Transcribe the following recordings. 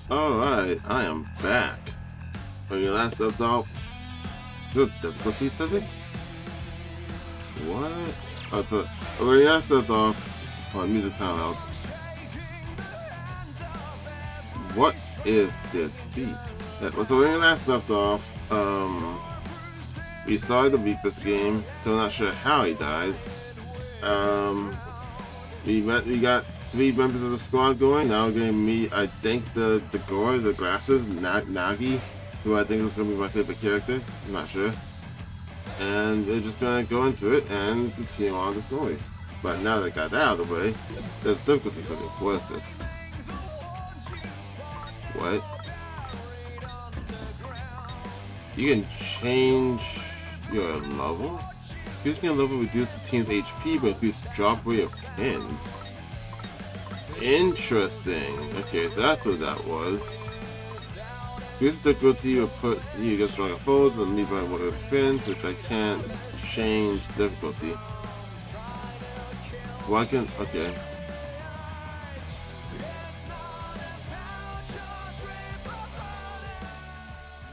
Alright, I am back. When you last left off, the difficulty setting? What? Oh, so when you last left off, music kind of out. What is this beat? Yeah, so when you last left off, we started the Reapers game, still not sure how he died. We got 3 members of the squad going. Now we're gonna meet, I think, the Gore, the glasses, Nagi, who I think is gonna be my favorite character. I'm not sure. And we're just gonna go into it and continue on the story. But now that I got that out of the way, there's difficulty setting. What is this? What? You can change your level? Increasing your level reduces the team's HP, but increases drop rate of pins. Interesting. Okay, so that's what that was. Increase difficulty will put you against stronger foes and leave behind one of the pins, which I can't change difficulty. Well, I can. Okay.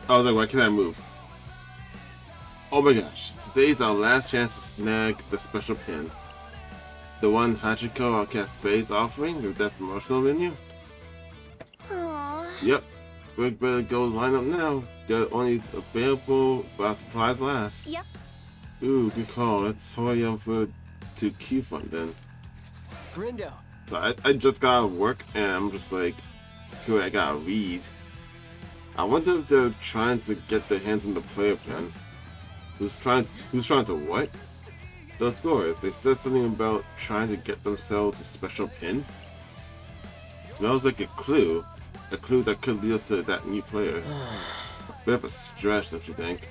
I was like, why can't I move? Oh my gosh, today's our last chance to snag the special pin. The one Hachiko our cafe's offering with that promotional menu? Aww. Yep, we better go line up now. They're only available while supplies last. Yep. Ooh, good call. Let's hurry up to Q Fund then. Grindo. So I just got out of work and I'm just like, cool, I gotta read. I wonder if they're trying to get their hands on the player pen. Who's trying to what? Those scores. They said something about trying to get themselves a special pin. Smells like a clue that could lead us to that new player. Bit of a stretch, don't you think?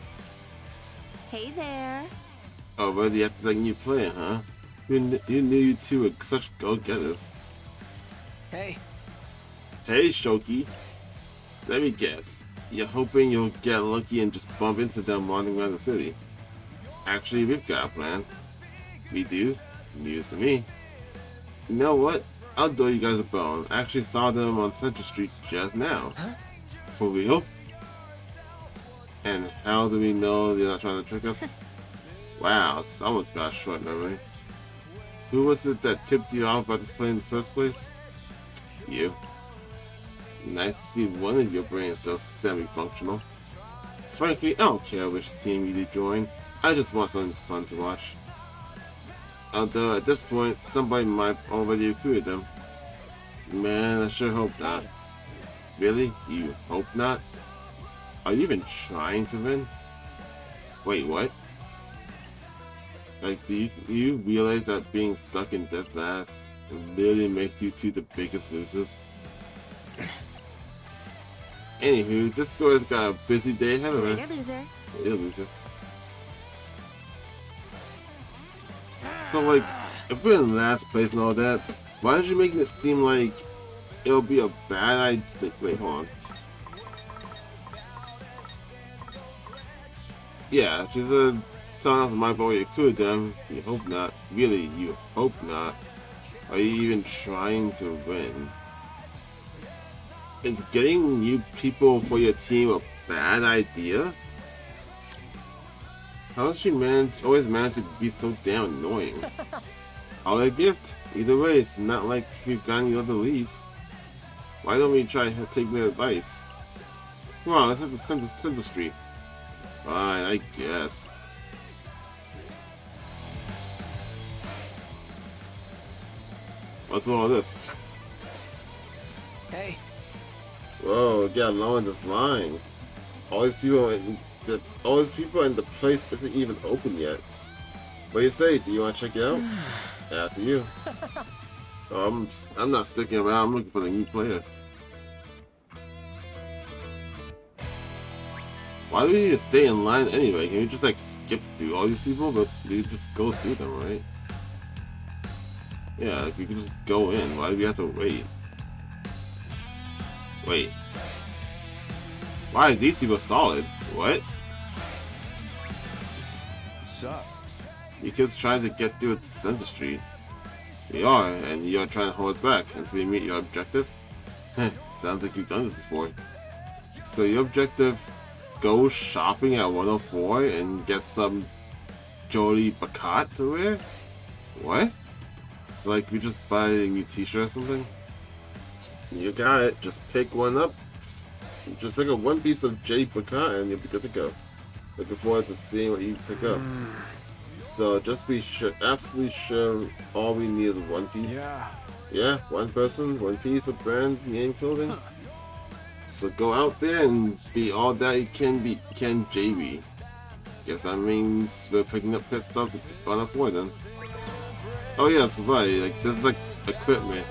Hey there. Already after that new player, huh? Who knew you two were such go-getters? Hey. Hey, Shoki. Let me guess. You're hoping you'll get lucky and just bump into them wandering around the city. Actually, we've got a plan. We do? News to me. You know what? I'll throw you guys a bone. I actually saw them on Central Street just now. Huh? For real? And how do we know they're not trying to trick us? Wow, someone's got a short memory. Who was it that tipped you off about this play in the first place? You. Nice to see one of your brains still semi-functional. Frankly, I don't care which team you join. I just want something fun to watch. Although at this point, somebody might have already recruited them. Man, I sure hope not. Really? You hope not? Are you even trying to win? Wait, what? Like, do you realize that being stuck in dead last literally makes you two the biggest losers? Anywho, this girl's got a busy day ahead of her. Later, loser. Later, loser. So, like, if we're in last place and all that, why did you make it seem like it'll be a bad idea? Wait, hold on. Yeah, she said someone else might already recruit them. You hope not. Really, you hope not. Are you even trying to win? Is getting new people for your team a bad idea? How does she always manage to be so damn annoying? Holiday gift? Either way, it's not like we've got any other leads. Why don't we try to take my advice? Come on, let's hit the center street. Fine, I guess. What's all this? Hey. Whoa, get along this line. All these people in the place isn't even open yet. What do you say? Do you want to check it out? After you. Oh, I'm not sticking around. I'm looking for the new player. Why do we need to stay in line anyway? Can we just like skip through all these people? But we just go through them, right? Yeah, like we can just go in. Why do we have to wait? Wait. Why are these people solid? What? Sup? You kids trying to get through at Center Street. We are, and you're trying to hold us back until we meet your objective? Sounds like you've done this before. So your objective, go shopping at 104 and get some Jolly Bacat to wear? What? It's like we just buy a new t-shirt or something? You got it. Just pick one up. Just pick up one piece of J Bacat and you'll be good to go. Looking forward to seeing what you pick up. So just be sure, absolutely sure all we need is one piece. Yeah, one person, one piece of brand name clothing. So go out there and be all that you can be, JB. Guess that means we're picking up pit stuff on a 4 then. Oh yeah, that's right. Like there's like equipment.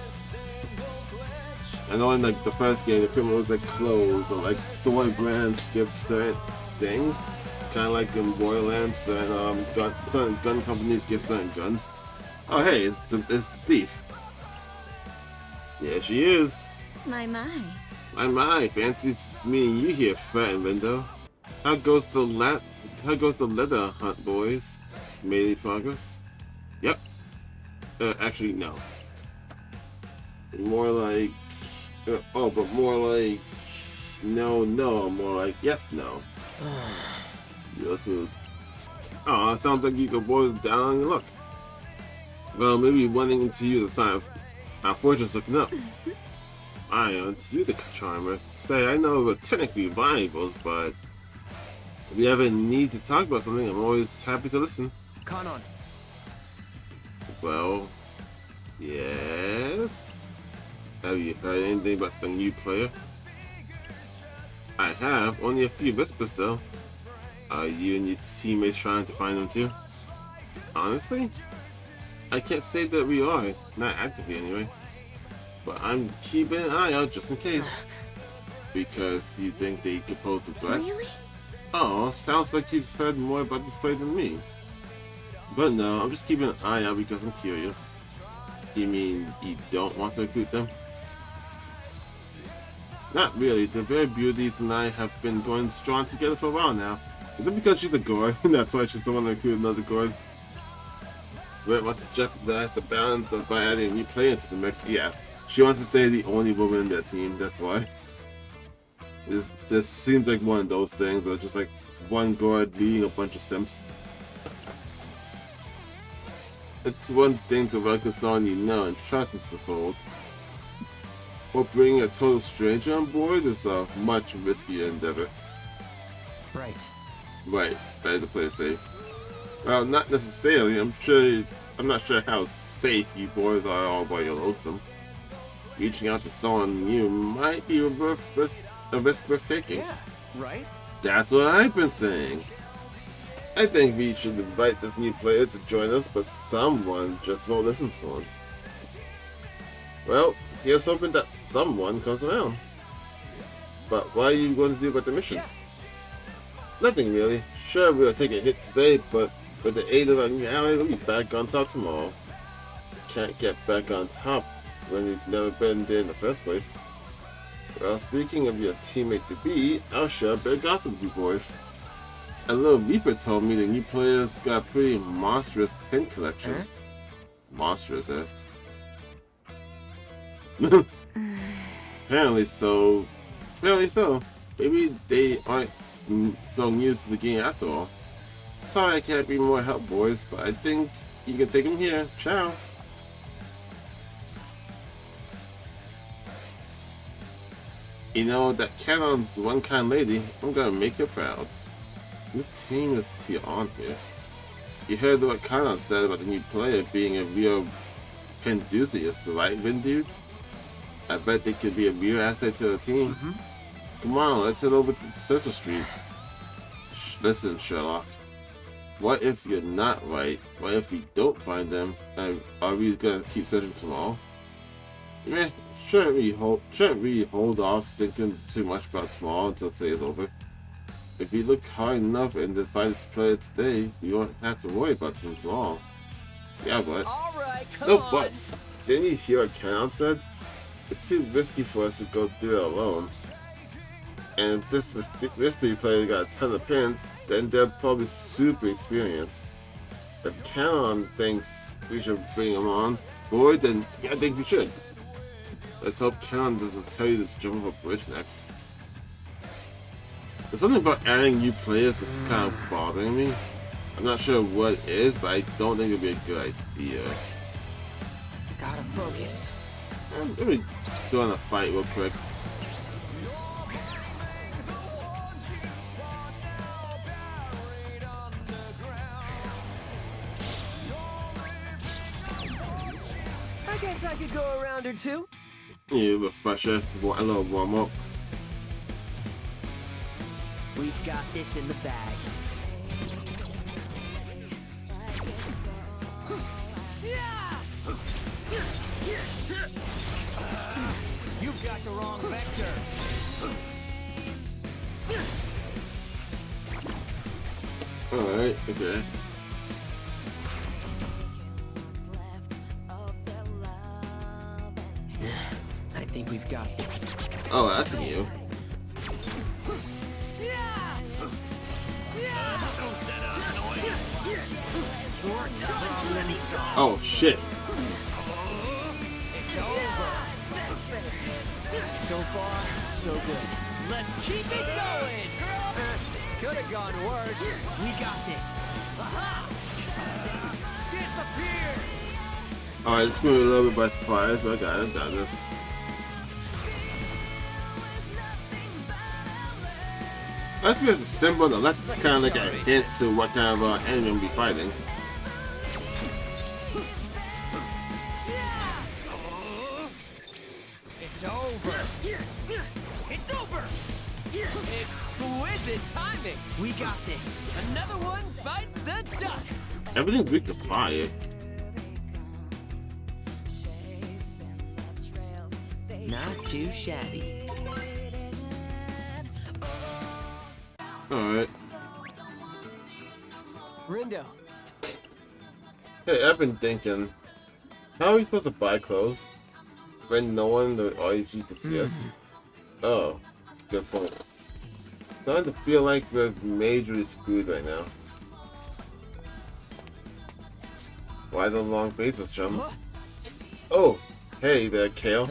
I know in like the first game, the equipment was like clothes or like store brands give certain things. Kind of like in Borderlands, and certain gun companies give certain guns. Oh hey, it's the thief. Yeah, she is. My. My, fancy meeting you here, Fat and Rindo. How goes the leather hunt, boys? Made any progress? Yep. Actually, no. More like, but more like, no, more like, yes, no. Real smooth. Aw, sounds like you boys down on your luck. Well, maybe running into you is a sign of our fortune's looking up. I am to you, the charmer. Say, I know we're technically rivals, but if you ever need to talk about something, I'm always happy to listen. Kanon. Well, yes? Have you heard anything about the new player? I have, only a few whispers though. Are you and your teammates trying to find them too? Honestly? I can't say that we are, not actively anyway. But I'm keeping an eye out just in case. Because you think they could pose a threat? Really? Oh, sounds like you've heard more about this play than me. But no, I'm just keeping an eye out because I'm curious. You mean you don't want to recruit them? Not really. The very beauties and I have been going strong together for a while now. Is it because she's a Gord? That's why she's the one to recruit another Gord? Red wants to jeopardize the balance of by adding a new player into the mix. Yeah, she wants to stay the only woman in their team, that's why. This seems like one of those things where just like one Gord leading a bunch of simps. It's one thing to welcome someone you know and trust into the fold. But bringing a total stranger on board is a much riskier endeavor. Right. Right, better to play it safe. Well, not necessarily. I'm not sure how safe you boys are all by your lonesome. Reaching out to someone new might be a risk worth taking. Yeah, right? That's what I've been saying. I think we should invite this new player to join us, but someone just won't listen to him. Well, here's hoping that someone comes around. But what are you going to do about the mission? Yeah. Nothing really. Sure, we'll take a hit today, but with the aid of our new ally, we'll be back on top tomorrow. Can't get back on top when you've never been there in the first place. Well, speaking of your teammate-to-be, I'll share a bit of gossip with you boys. A little Reaper told me the new player's got a pretty monstrous pin collection. Huh? Monstrous, eh? Apparently so. Maybe they aren't so new to the game after all. Sorry I can't be more help, boys, but I think you can take him here. Ciao. You know, that Canon's one kind lady. I'm gonna make her proud. Whose team is he on here? You heard what Canon said about the new player being a real enthusiast, right, Vin dude? I bet they could be a real asset to the team. Come on, let's head over to Central Street. Listen, Sherlock. What if you're not right? What if we don't find them? And are we gonna keep searching tomorrow? Meh, shouldn't we hold off thinking too much about tomorrow until today is over? If we look hard enough and then find this player today, we won't have to worry about them tomorrow. Yeah, but All right, come no on. buts. Didn't you hear what Canon said? It's too risky for us to go do it alone. And if this mystery player got a ton of pins, then they're probably super experienced. If Canon thinks we should bring him on board, then yeah, I think we should. Let's hope Canon doesn't tell you to jump off a bridge next. There's something about adding new players that's kind of bothering me. I'm not sure what it is, but I don't think it'd be a good idea. Gotta focus. Let me do on a fight real quick. I guess I could go a round or two. Yeah, refresher, a little warm up. We've got this in the bag. You've got the wrong vector. Alright, okay. I think we've got this. Oh, that's new. Oh shit. It's over. So far, so good. Let's keep it going. Could have gone worse. We got this. Disappear. Alright, let's move a little bit by surprise. I got this. That's just a symbol that lets kind of like a hint to what kind of enemy we'll be fighting. It's over. It's over. Exquisite timing. We got this. Another one bites the dust. Everything's weak to fire. Not too shabby. Alright. Rindo. Hey, I've been thinking, how are we supposed to buy clothes when no one in the REG can see us? Oh, good point. Starting to feel like we're majorly screwed right now. Why the long faces, chums? Oh, hey there, Kale.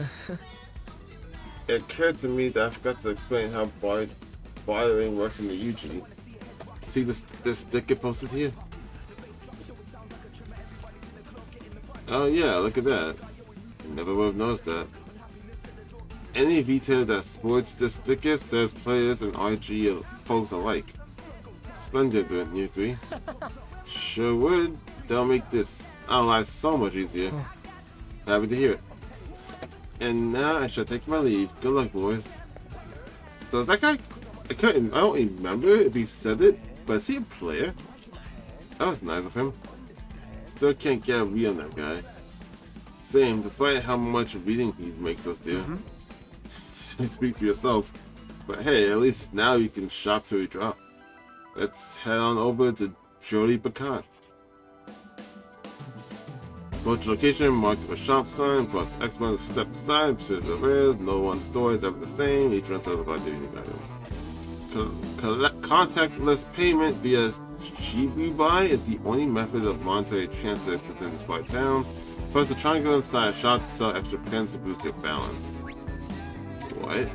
It occurred to me that I forgot to explain how bartering works in the UG. See this sticker posted here? Oh yeah, look at that. Never would have noticed that. Any retailer that sports this sticker says players and RG folks alike. Splendid, don't you agree? Sure would. They'll make this our lives so much easier. Happy to hear it. And now I shall take my leave. Good luck, boys. So is that guy? I don't remember if he said it, but is he a player? That was nice of him. Still can't get a read on that guy. Same, despite how much reading he makes us do. Speak for yourself. But hey, at least now you can shop till we drop. Let's head on over to Jolly Picard. Approach location marked with a shop sign, plus X men step aside to the rear. No one store is ever the same. Each one sells about unique items. Collect contactless payment via Shibu Buy is the only method of monetary transfer within this part of town. Press the triangle inside a shop to sell extra pens to boost your balance. What?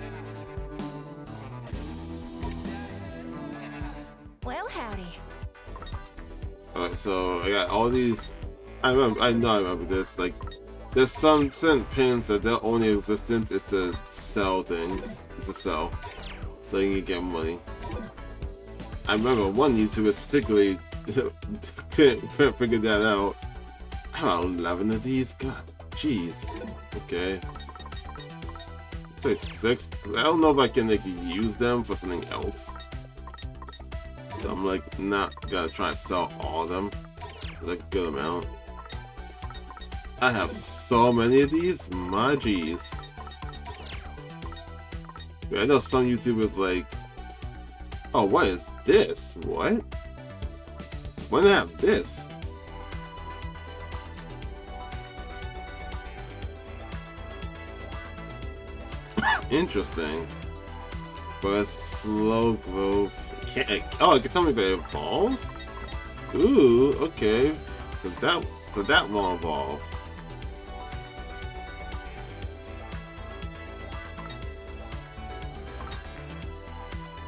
Well, howdy. Alright, so I got all these. I remember this. Like, there's some certain pins that their only existence is to sell things. It's to sell. So you can get money. I remember one YouTuber particularly couldn't figure that out. I have 11 of these? God, jeez. Okay. Say 6. I don't know if I can like use them for something else. So I'm like not gonna try to sell all of them. Like a good amount. I have so many of these, my jeez. I know some YouTubers like, oh, what is this? What? Why do I have this? Interesting. But it's slow growth. Oh, it can tell me if it evolves? Ooh, okay. So that won't evolve.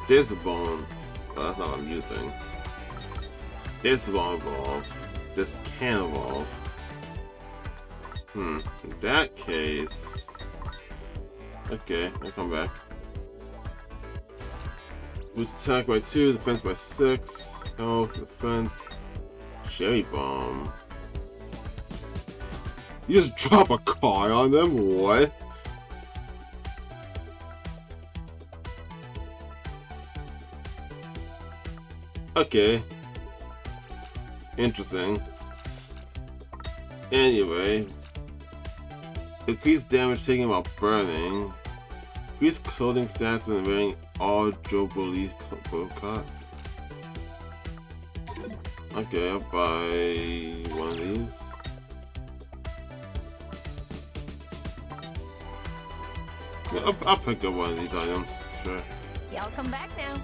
this bone. Well, that's not what I'm using. This won't evolve. This can evolve. In that case. Okay, I'll come back. Boost attack by 2, defense by 6, health, defense. Cherry bomb. You just drop a card on them? What? Okay. Interesting. Anyway. Increased damage taken while burning. Increased clothing stats when wearing all Jubilee's card. Okay, I'll buy one of these. Yeah, I'll pick up one of these items, sure. Y'all come back now.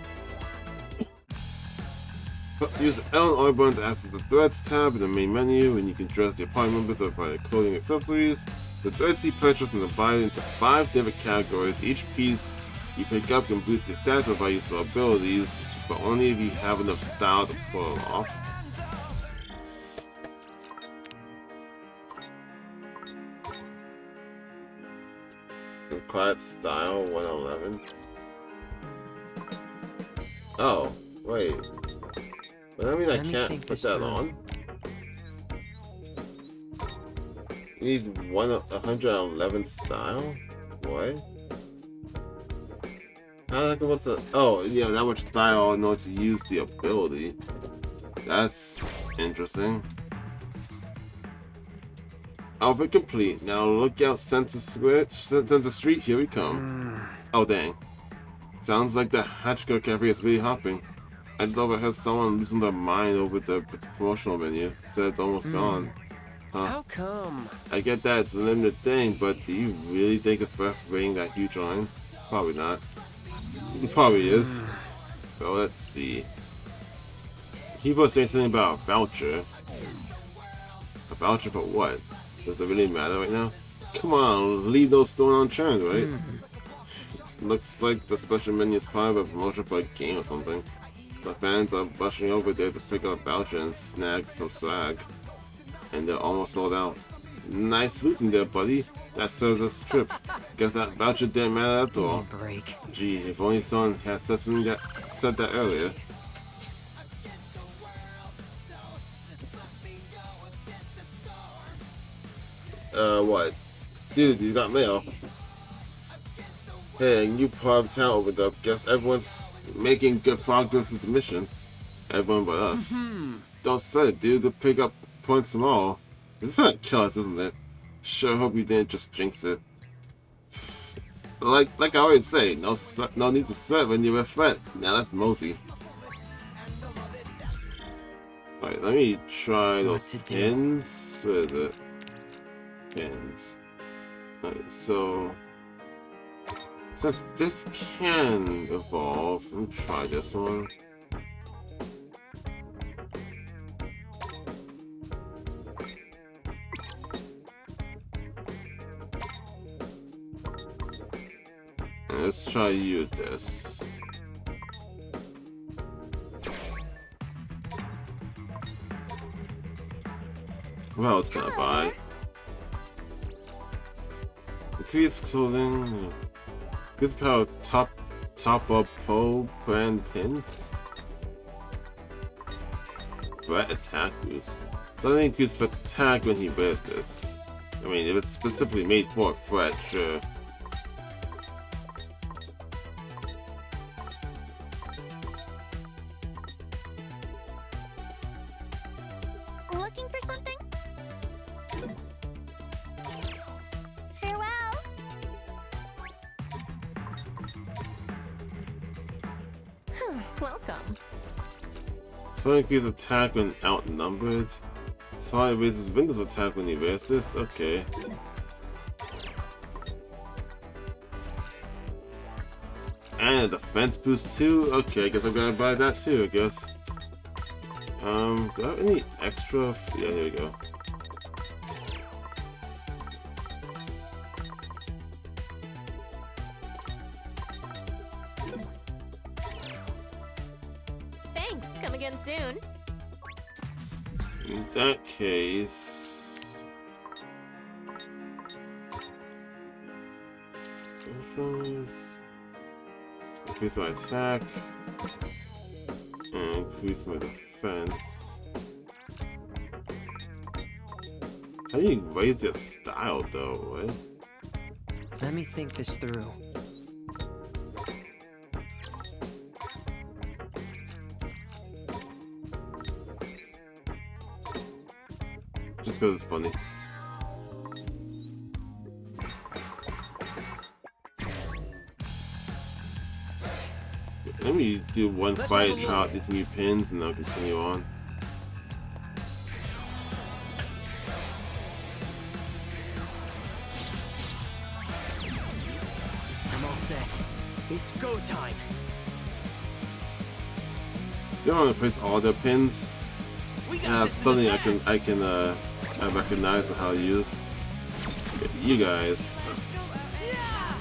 Use L and R button to access the Threads tab in the main menu, and you can dress your party members up by clothing accessories. The threads you purchase are divided into 5 different categories. Each piece you pick up can boost your stats or use your abilities, but only if you have enough style to pull it off. Required style 111. Oh, wait. But I mean I can't put that on. You need 111 style? What? How the heck what's the yeah, that much style in order to use the ability. That's interesting. Outfit complete. Now look out, Center Street, here we come. Oh dang. Sounds like the Hachiko Cafe is really hopping. I just overheard someone losing their mind over the promotional menu. Said it's almost gone. Huh. How come? I get that it's a limited thing, but do you really think it's worth waiting that huge line? Probably not. It probably is. But let's see. People saying something about a voucher. A voucher for what? Does it really matter right now? Come on, leave those stone unturned, right? Looks like the special menu is part of a promotion for a game or something. So fans are rushing over there to pick up a voucher and snag some swag. And they're almost sold out. Nice looting there, buddy. That serves us a trip. Guess that voucher didn't matter after all. Break. Gee, if only someone had said that earlier. What? Dude, you got mail. Hey, new part of town opened up. Guess everyone's making good progress with the mission. Everyone but us. Don't sweat it, dude. We'll pick up points tomorrow. This is not kill us, isn't it? Sure hope you didn't just jinx it. Like I always say, no need to sweat when you're a threat. Now that's mosey. Alright, let me try those pins. Where is it? Pins. Alright, so since this can evolve, let me try this one. Let's try you this. Well, it's gonna buy. Increase clothing. Increase power top up pole brand pins. Threat attack boost. Suddenly increase threat attack when he wears this. I mean, if it's specifically made for a threat, sure. Looking for something? Farewell. Welcome. So increase attack when outnumbered. So it raises Windows attack when he wears this. Okay. And a defense boost too. Okay, I guess I'm gonna buy that too. I guess. Do I have any extra? Yeah, here we go. In that case, increase my attack and increase my defense. How do you raise your style though? What? Let me think this through. Just because it's funny. Let me do one fight and try out these new pins and I'll continue on. I'm all set. It's go time. You don't want to place all the pins. Something I recognize and how to use. You guys.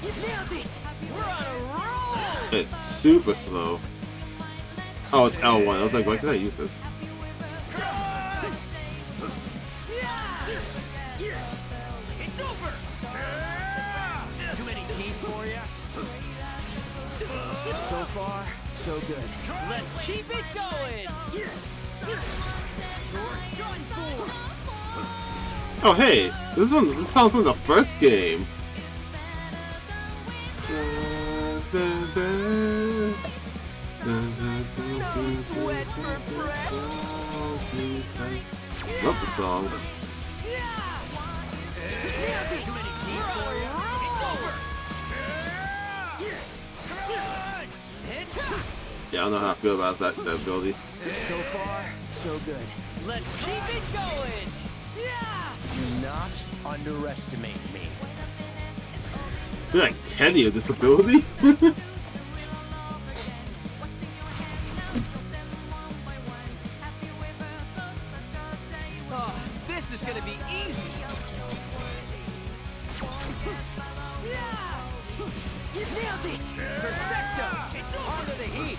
Nailed it! We're on a roll! It's super slow. Oh, it's L1. I was like, why can't I use this? It's over! Too many G's for ya? So far, so good. Let's keep it going! You're done for! Oh, hey, this sounds like the first game. No sweat for Fred! Love the song. Nailed it! Too many G's for ya? It's over! Yeah, I don't know how I feel about that ability. So far, so good. Let's keep it going! Do not underestimate me. You're like Teddy of this ability? Oh, this is gonna be easy! You nailed it! Perfecto! Onto the heat!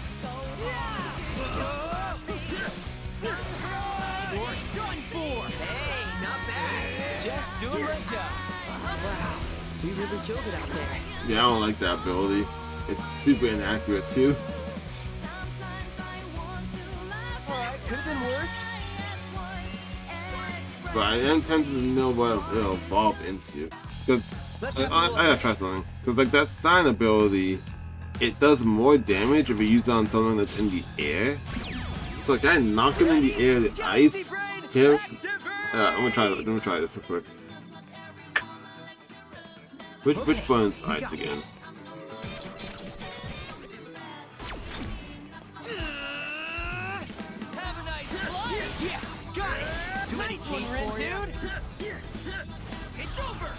You're done for! Hey, not bad! Just doing my job! Wow, we really killed it out there. Yeah, I don't like that ability. It's super inaccurate too. Alright, could have been worse. But I am tempted to know what it'll evolve into. Because I gotta try something. Because like that sign ability, it does more damage if you use it on something that's in the air. So like I knock it in the air, the ice here. I'm gonna try this real quick. Which button's ice again? Have a nice flight! Yes, got it! Too many cheese for you. It's over!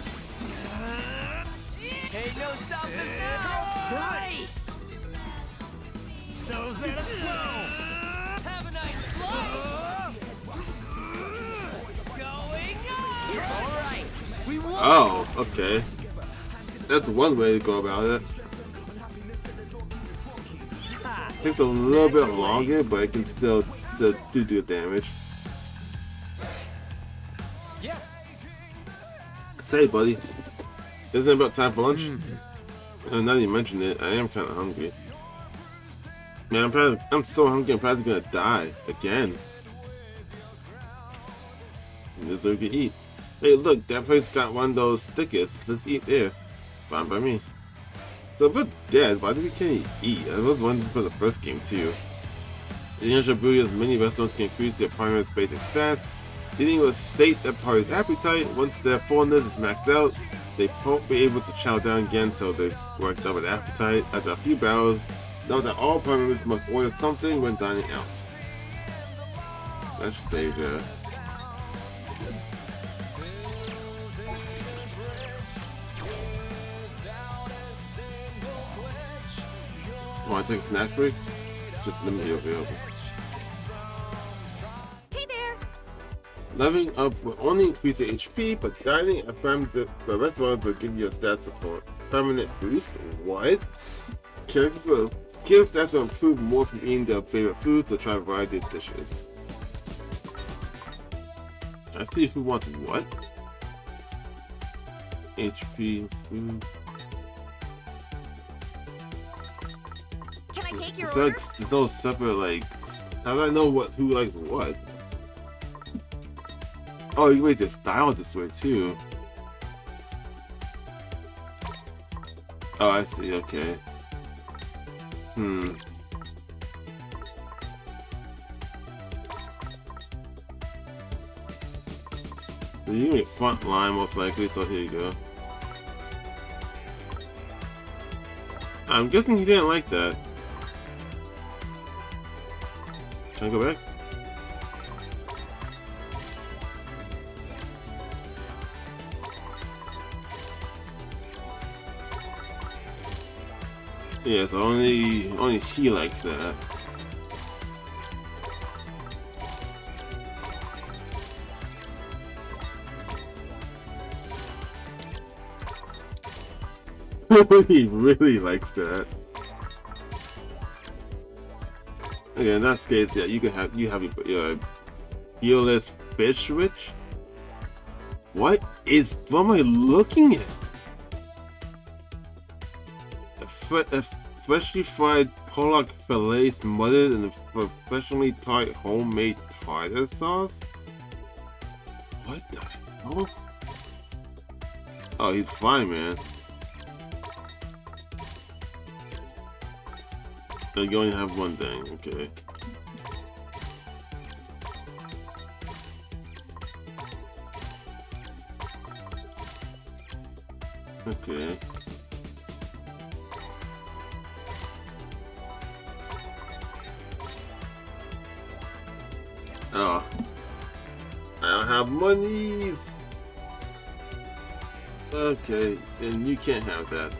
Hey, no stopping us now! Nice! So's at a slow! Have a nice flight! Going up! Alright, we won! Oh, okay. That's one way to go about it. Takes a little bit longer, but it can still do good damage. Yeah. Say, buddy, isn't it about time for lunch? And now that you mentioned it, I am kind of hungry. Man, I'm so hungry, I'm probably gonna die again. And this is where we can eat. Hey, look, that place got one of those stickers. Let's eat there. Fine by me. So if we're dead, why do we can't eat? I was wondering for the first game too. Eating at Shibuya's many restaurants can increase their primary's basic stats. Eating will sate their party's appetite. Once their fullness is maxed out, they won't be able to chow down again until they've worked up an appetite. After a few barrels, note that all primaries must order something when dining out. Let's save here. Want to take a snack break? Just limited available. Hey there. Leveling up will only increase your HP, but dining at the restaurants will give you a stat support. Permanent boost? What? Character stats will improve more from eating their favorite foods, so try a variety of dishes. I see who wants what? HP, food. Can I take your It's order? like there's no separate like. How do I know who likes what? Oh, you made the style this way too. Oh, I see. Okay. So you need front line most likely. So here you go. I'm guessing he didn't like that. Can I go back? Yeah, so only he likes that. He really likes that. Okay, in that case, yeah, you have your heelless fish witch. What am I looking at? A freshly fried pollock fillet smothered in a professionally tight homemade tartar sauce? What the hell? Oh, he's fine, man. Oh, you only have one thing, okay. Okay. Oh. I don't have monies! Okay, and you can't have that.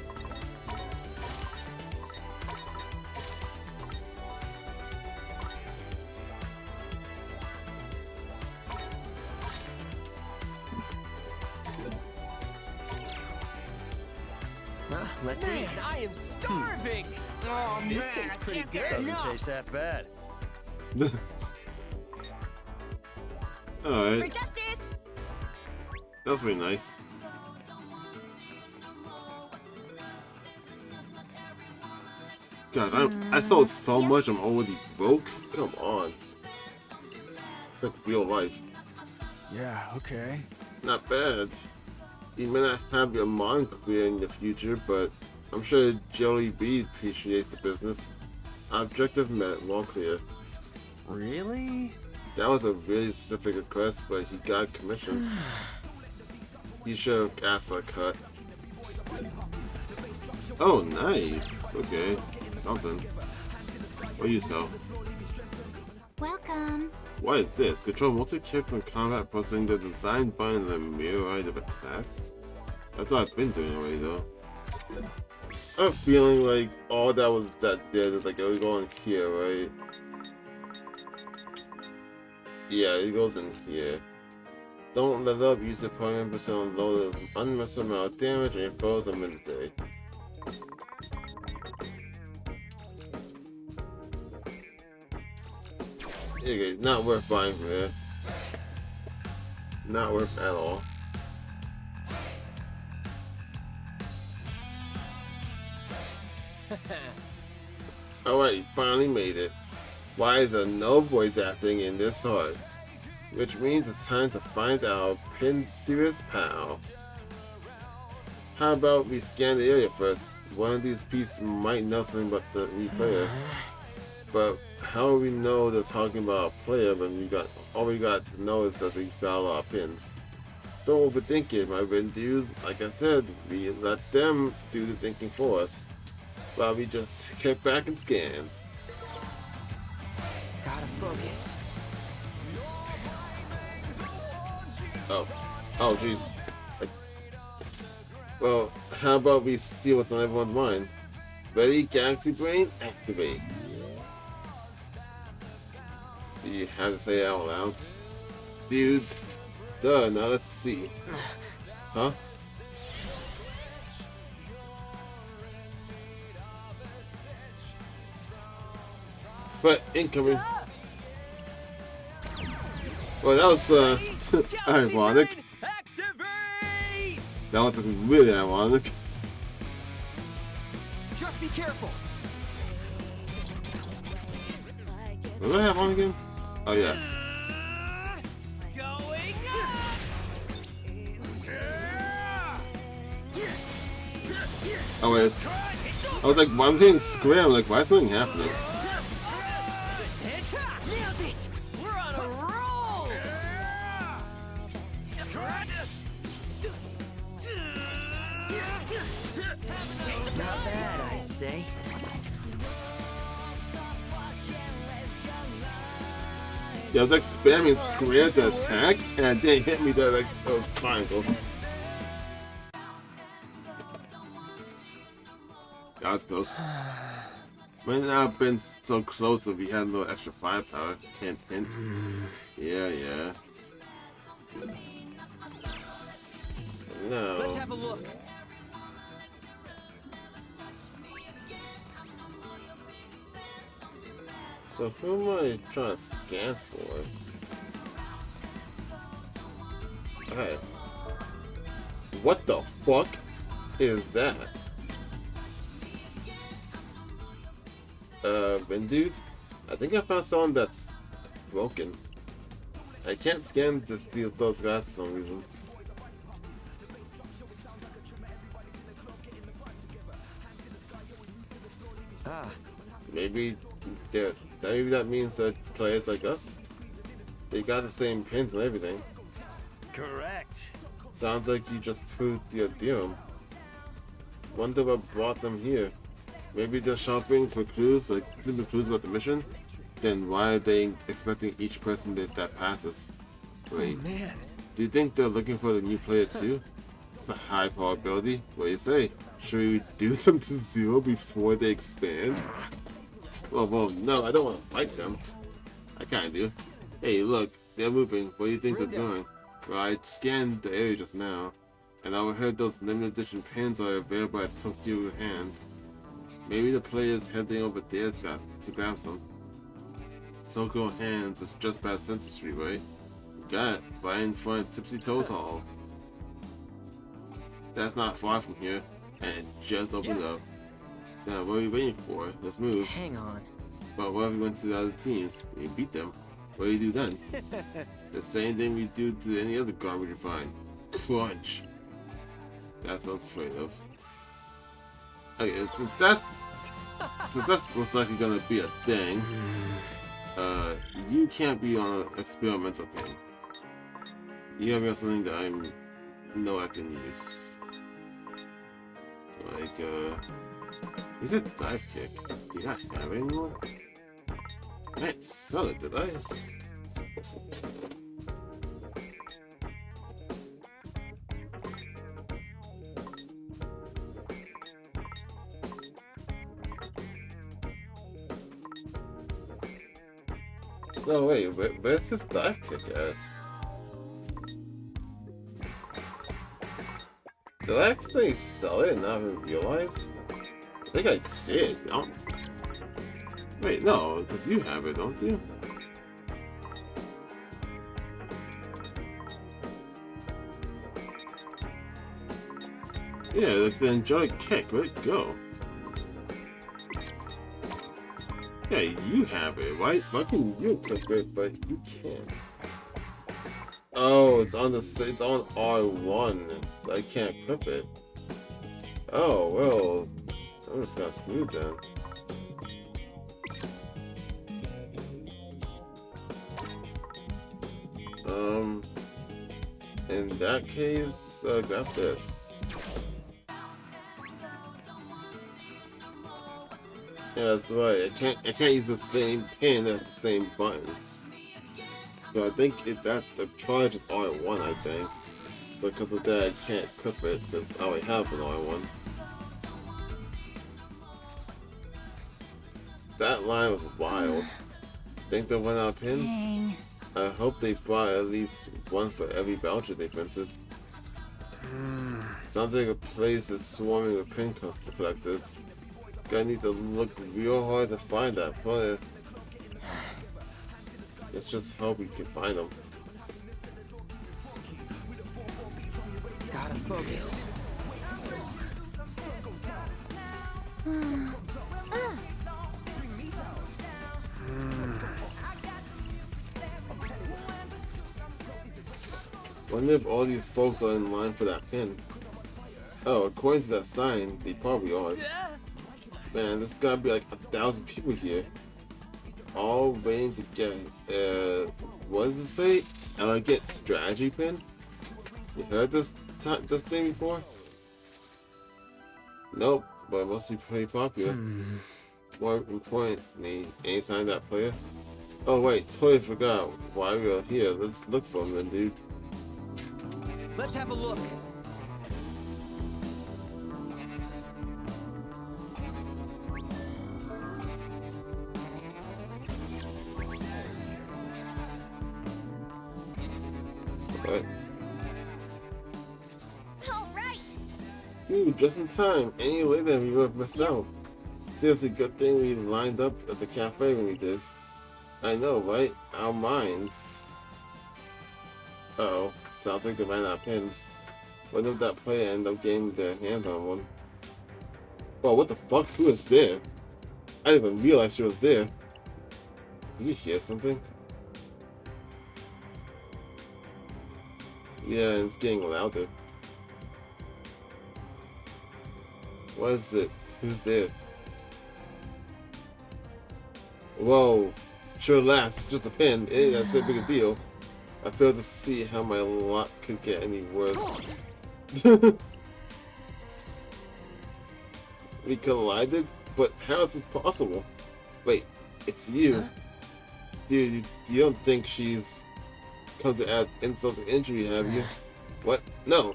Let's eat. Man, I am starving. Oh, This man, tastes I pretty can't get good. enough. Doesn't taste that bad. For Alright, justice! that's pretty nice. God, I sold so much, I'm already broke. Come on. It's like real life. Yeah, okay. Not bad. You may not have your mom career in the future, but I'm sure Jelly B appreciates the business. Objective met, well clear. Really? That was a really specific request, but he got commission. He should have asked for a cut. Oh, nice. Okay, something. What do you sell? Welcome. What is this? Control multi-kits in combat, pressing the design button in the mirror of attacks? That's what I've been doing already, though. I'm feeling like all that was that did is like it was going here, right? Yeah, it goes in here. Don't let up, use the point percent load of unmissed amount of damage and your foes a minute day. Okay, not worth buying from there. Not worth at all. Alright, you finally made it. Why is there no voice acting in this sort? Which means it's time to find our Pinterest pal. How about we scan the area first? One of these pieces might know something about the new player. But how do we know they're talking about a player when all we got to know is that they got a lot of pins? Don't overthink it, my friend dude. Like I said, we let them do the thinking for us. While we just kick back and scan. Gotta focus. Oh jeez. Well, how about we see what's on everyone's mind? Ready, Galaxy Brain, activate. Do you have to say it out loud? Dude. Duh, now let's see. Huh? Threat incoming. Well, that was Ironic. Activate! That was really ironic. Just be careful. What do I have on again? Oh yeah. Going up! Oh wait, I was like, why am I saying scram? Like, why is nothing happening? Nailed it! We're on a roll! Not bad, I'd say. Yeah, I was like spamming square to attack, and it didn't hit me that like those triangle. That was close. Might not have been so close if we had a little extra firepower. Hint, hint. Yeah, yeah. No. Let's have a look. So who am I trying to scan for? Hey. What the fuck is that? Dude, I think I found someone that's broken. I can't scan those guys for some reason. Maybe that means that players like us, they got the same pins and everything. Correct. Sounds like you just proved your theorem. Wonder what brought them here. Maybe they're shopping for clues, like looking for clues about the mission. Then why are they expecting each person that passes? Wait, Man. do you think they're looking for the new player too? It's a high probability. What do you say? Should we reduce them to 0 before they expand? Well, no, I don't want to fight them. I kinda do. Hey, look, they're moving. What do you think they're doing? Well, I scanned the area just now, and I overheard those limited edition pins are available at Tokyo Hands. Maybe the player's heading over there to grab some. Tokyo Hands is just past Center Street, right? Got it, right in front of Tipsy Toes Hall. That's not far from here, and it just opened up. Now, what are we waiting for? Let's move. Hang on. But what if we went to the other teams? We beat them. What do you do then? The same thing we do to any other garbage you find. Crunch. That's what I'm afraid of. Okay, since that's most likely gonna be a thing, you can't be on an experimental pin. You have got something that I can use. Like, is it dive kick? Do you not have it anymore? I didn't sell it, did I? No, wait, where's this dive kick at? Did I actually sell it and not even realize? I think I did. Wait, no, because you have it, don't you? Yeah, the angelic kick, where'd it go? Yeah, you have it. Why can you equip it, but you can't? Oh, it's on R1, so I can't equip it. Oh, well, I'm just gonna screw then. In that case, grab this. Yeah, that's right. I can't use the same pin as the same button. So I think the charge is R1, I think. So because of that, I can't equip it because I already have an R1. That line was wild. Think they'll run out of pins? Dang. I hope they brought at least one for every voucher they printed. Sounds like a place is swarming with pin collectors. Gonna need to look real hard to find that player. Let's just hope we can find them. Gotta focus. Wonder if all these folks are in line for that pin. Oh, according to that sign, they probably are. Man, there's gotta be like 1,000 people here. All waiting to get, what does it say? Elegant strategy pin? You heard this thing before? Nope, but it must be pretty popular. More importantly, any sign of that player? Oh wait, totally forgot why we are here. Let's look for him then, dude. Let's have a look. What? All right. Ooh, just in time. Any later we would have missed out. Seriously, good thing we lined up at the cafe when we did. I know, right? Our minds. Uh-oh. Sounds like they ran out of pins. What if that player ended up getting their hands on one? Well, what the fuck? Who is there? I didn't even realize she was there. Did you hear something? Yeah, it's getting louder. What is it? Who's there? Whoa. Sure lasts. It's just a pin. It ain't that big a deal. I fail to see how my luck could get any worse. We collided? But how is this possible? Wait, it's you. Huh? Dude, you don't think she's come to add insult to injury, have you? What? No.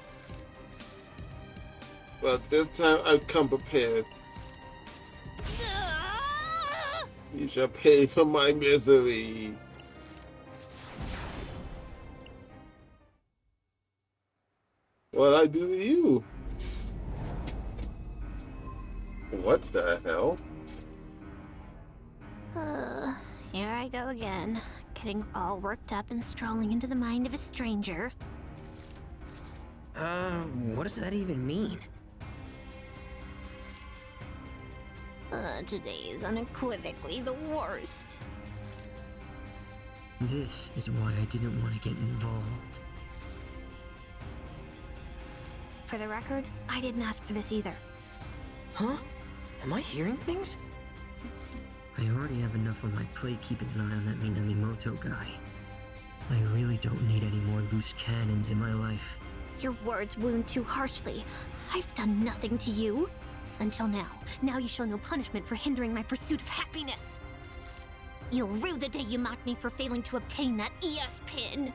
Well, this time I've come prepared. You shall pay for my misery. What'd I do to you? What the hell? Here I go again, getting all worked up and strolling into the mind of a stranger. What does that even mean? Today is unequivocally the worst. This is why I didn't want to get involved. For the record, I didn't ask for this either. Huh? Am I hearing things? I already have enough on my plate keeping an eye on that Minamimoto guy. I really don't need any more loose cannons in my life. Your words wound too harshly. I've done nothing to you. Until now. Now you show no punishment for hindering my pursuit of happiness. You'll rue the day you mocked me for failing to obtain that ES pin.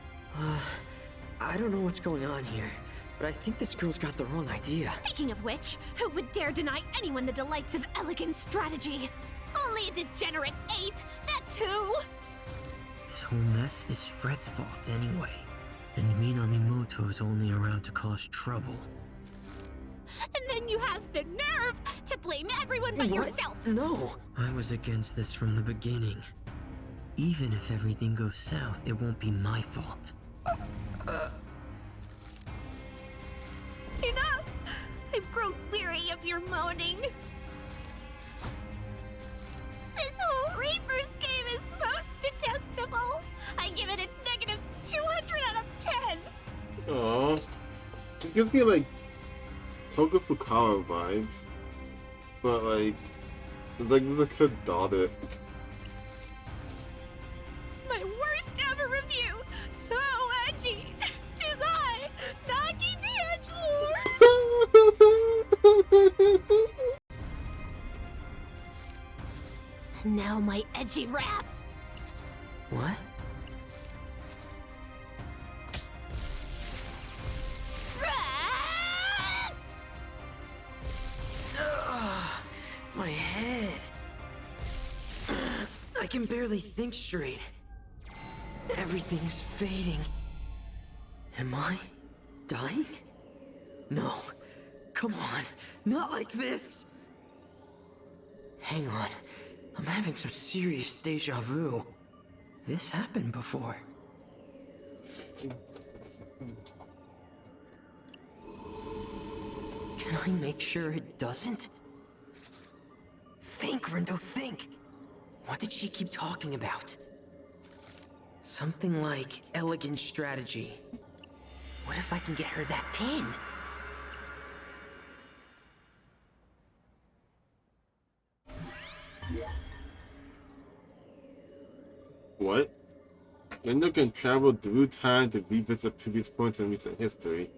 I don't know what's going on here, but I think this girl's got the wrong idea. Speaking of which, who would dare deny anyone the delights of elegant strategy? Only a degenerate ape, that's who! This whole mess is Fred's fault anyway. And Minamimoto's only around to cause trouble. And then you have the nerve to blame everyone but What? yourself! No! I was against this from the beginning. Even if everything goes south, it won't be my fault. Enough! I've grown weary of your moaning. This whole Reaper's game is most detestable. I give it a negative 200 out of 10. Aww. It gives me like Toga Fukawa vibes. But like, it's like there's a good daughter. My worst ever review. So edgy. 'Tis I, Nagi the Edgelord. Now my edgy wrath. What? Wrath! My head. I can barely think straight. Everything's fading. Am I dying? No. Come on. Not like this. Hang on. I'm having some serious deja vu. This happened before. I make sure it doesn't? Think, Rindo, think! What did she keep talking about? Something like elegant strategy. What if I can get her that pin? What? Gendo can travel through time to revisit previous points in recent history.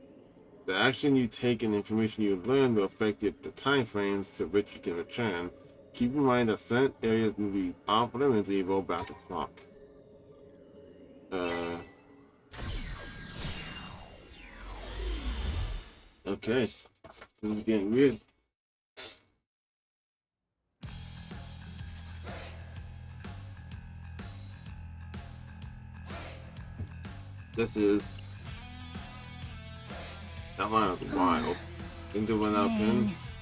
The action you take and information you learn will affect the time frames to which you can return. Keep in mind that certain areas will be off limits when you roll back the clock. Okay. This is getting weird. This is that line was wild. Into one out pins.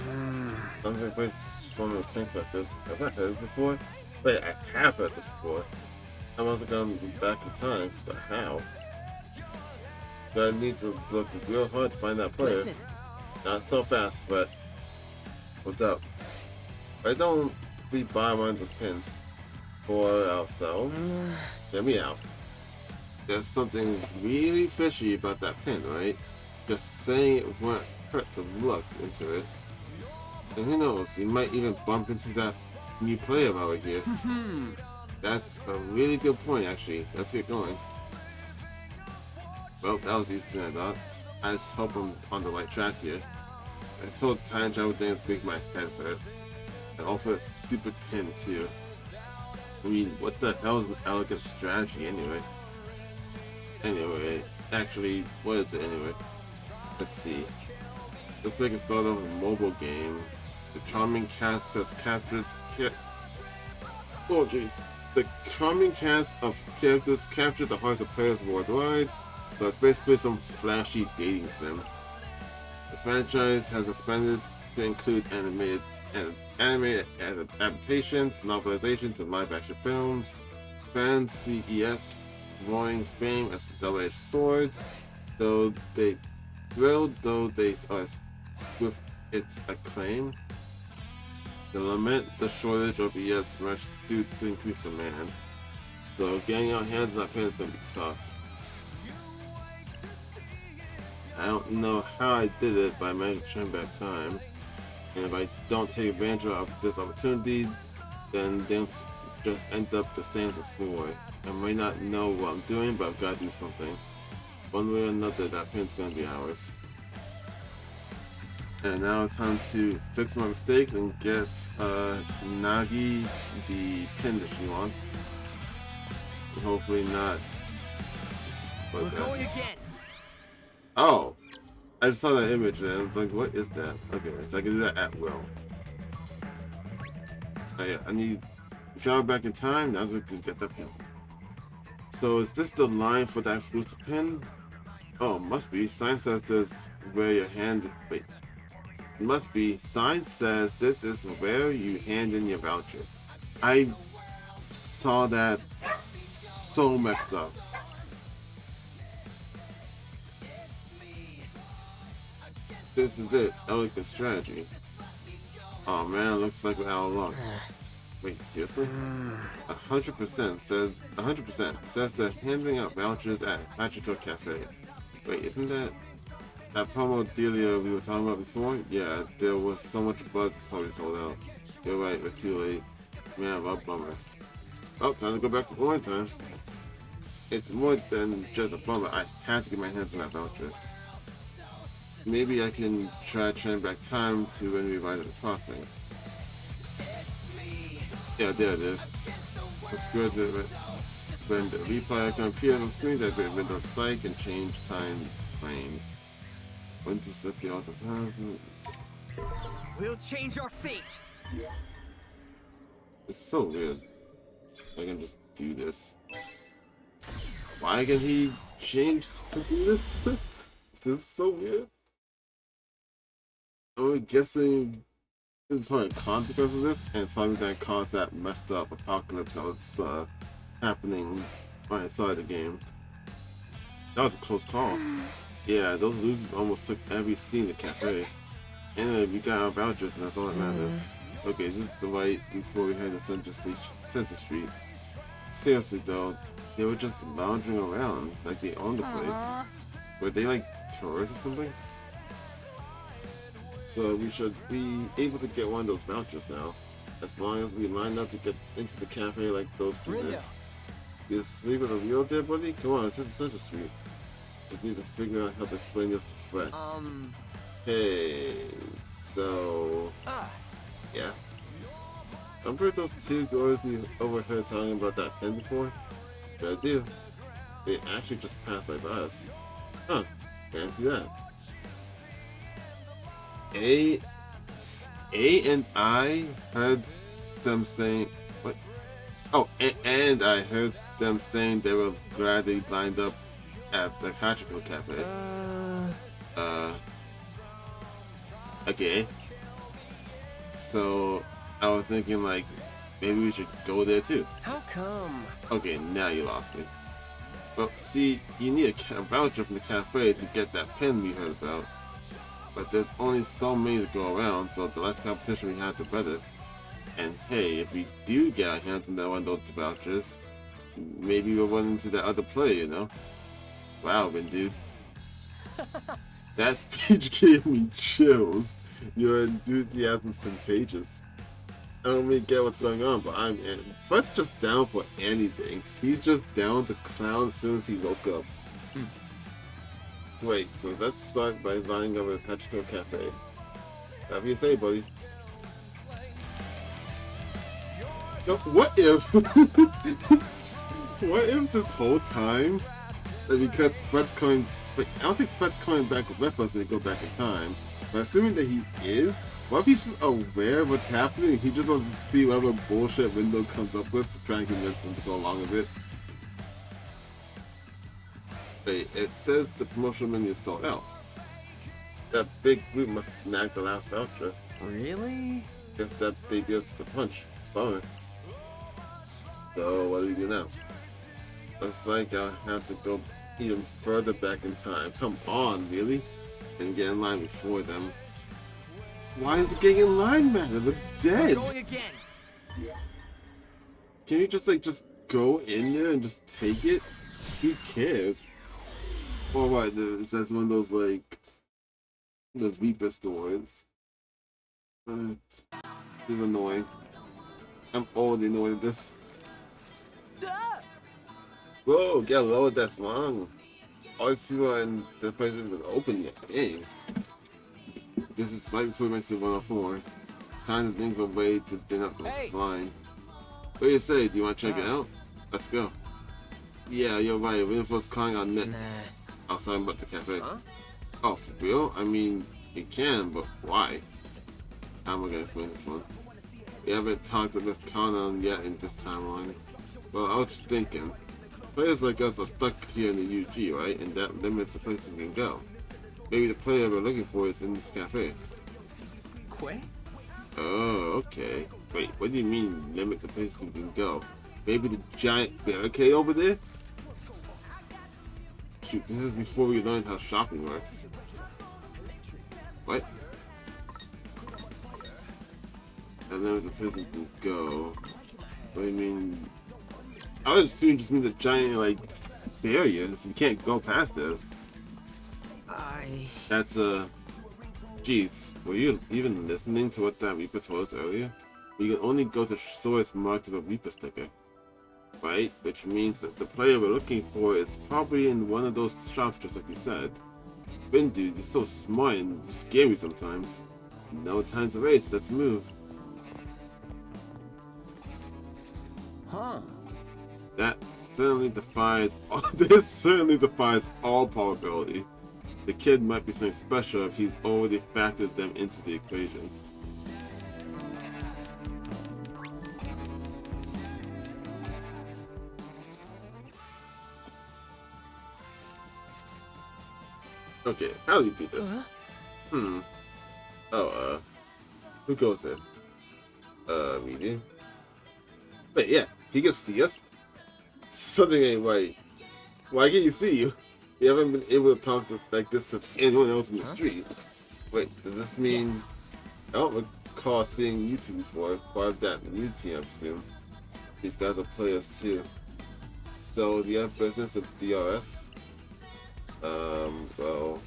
I don't think someone think like this. Have I heard it before? Wait, I have heard this before. I must have gone back in time, but how? But I need to look real hard to find that player. Listen. Not so fast, but what's up? Why don't we buy one of those pins for ourselves? Get me out. There's something really fishy about that pin, right? Just saying it won't hurt to look into it. And who knows, you might even bump into that new player over here. That's a really good point, actually. Let's get going. Well, that was easier than I thought. I just hope I'm on the right track here. I so time travel things make my head hurt. And all for that stupid pin, too. I mean, what the hell is an elegant strategy, anyway? Anyway, actually, what is it, anyway? Let's see. Looks like it started off a mobile game. The charming cast has captured the charming cast of characters captured the hearts of players worldwide, so it's basically some flashy dating sim. The franchise has expanded to include animated adaptations, novelizations, and live-action films. Fans see ES growing fame as a double-edged sword, though they are with its acclaim. They lament the shortage of ES merch due to increased demand, so getting our hands on that pin is going to be tough. I don't know how I did it, but I managed to turn back time, and if I don't take advantage of this opportunity, then they'll just end up the same as before. I might not know what I'm doing, but I've got to do something. One way or another, that pin's going to be ours. And now it's time to fix my mistake and get Nagi the pin that she wants. And hopefully not. What's that? Going again. Oh! I just saw that image there. I was like, what is that? Okay, so I can do that at will. Oh yeah, I need to travel back in time. Now I can get that pin. So is this the line for that exclusive pin? Oh, must be. Sign says this where your hand. Wait. Must be. Sign says this is where you hand in your voucher. I saw that so messed up. This is it. Elegant strategy. Oh man, looks like we're out of luck. Wait, seriously? 100% says they're handing out vouchers at Magical Cafe. Wait, isn't that promo dealio we were talking about before? Yeah, there was so much buzz, it's already sold out. You're right, we're too late. Man, what a bummer. Oh, time to go back to one time. It's more than just a bummer. I had to get my hands on that voucher. Maybe I can try to turn back time to when we arrived at the crossing. Yeah, there it is. Let's go to it. When the replay icon appears on the screen, that bit Windows Psych and change time frames. When to set the auto harassment. We'll change our fate. It's so weird. I can just do this. Why can he change to do this? This is so weird. I'm guessing it's probably a consequence of this, and it's probably gonna cause that messed up apocalypse that was happening when I started the game. That was a close call. Yeah, those losers almost took every seat in the cafe. Anyway, we got our vouchers and that's all that matters. Okay, this is the right before we head to Center Street. Seriously though, they were just lounging around like they owned the place. Were they like tourists or something? So we should be able to get one of those vouchers now. As long as we line up to get into the cafe like those two did. You sleep with a real dead buddy? Come on, it's in Center Street. Just need to figure out how to explain this to Fred. Hey, so... Yeah? Remember those two girls you overheard talking about that pen before? Yeah, I do. They actually just passed right by us. Huh, fancy that. A and I heard them saying... What? Oh, and I heard them saying they were glad they lined up at the Hachiko Cafe. Okay. So, I was thinking like, maybe we should go there too. How come? Okay, now you lost me. Well, see, you need a voucher from the cafe to get that pen we heard about. But there's only so many to go around, so the less competition we have, the better. And hey, if we do get our hands on that one of those vouchers, maybe we'll run into that other player, you know? Wow, Vin dude. That speech gave me chills. Your enthusiasm's contagious. I don't really get what's going on, but Fred's just down for anything. He's just down to clown as soon as he woke up. Wait, so let's start by lining up at Hachiko Cafe. Whatever you say, buddy. Yo, what if... what if this whole time... because Fred's coming... Like, I don't think Fred's coming back with us when we go back in time. But assuming that he is, what if he's just aware of what's happening? He just wants to see whatever bullshit Window comes up with to try and convince him to go along with it. Wait, it says the promotional menu is sold out. That big group must have snagged the last voucher. Really? Guess that they beat us to the punch. Bummer. So what do we do now? Looks like I'll have to go even further back in time. Come on, really? And get in line before them. Why is it getting in line matter? They're dead. Going again. Can you just go in there and just take it? Who cares? Or what? Is that one of those like the Reaper stores? This is annoying. I'm already annoyed at this. Whoa, get lower that's long. All these people in the place isn't open yet. Dang. This is right before we went to 104. Time to think of a way to thin up this line. What do you say? Do you want to check it out? Let's go. Yeah, you're right. Winfield's calling on Nick. Outside about the cafe. Oh, for real? I mean, you can, but why? How am I gonna explain this one? We haven't talked with Conan yet in this timeline. Well, I was just thinking. Players like us are stuck here in the UG, right? And that limits the places we can go. Maybe the player we're looking for is in this cafe. Quay? Oh, okay. Wait, what do you mean limit the places we can go? Maybe the giant barricade over there? Shoot, this is before we learned how shopping works. What? And then there's a place we can go. What do you mean? I would assume it just means a giant, like, barrier, so we can't go past this. That's, Jeez, were you even listening to what that Reaper told us earlier? You can only go to stores marked with a Reaper sticker. Right? Which means that the player we're looking for is probably in one of those shops, just like you said. Ben, dude, you're so smart and scary sometimes. No time to waste, let's move. Huh. That certainly defies this certainly defies all probability. The kid might be something special if he's already factored them into the equation. Okay, how do we do this? Oh, who goes in? Me do? Wait, yeah, he can see us? Something ain't right. Why can't you see you? We haven't been able to talk like this to anyone else in the street. Wait, does this mean... Yes. I don't recall seeing you two before. Part of that new team, I assume. These guys are players too. So, do you have business with DRS? Well...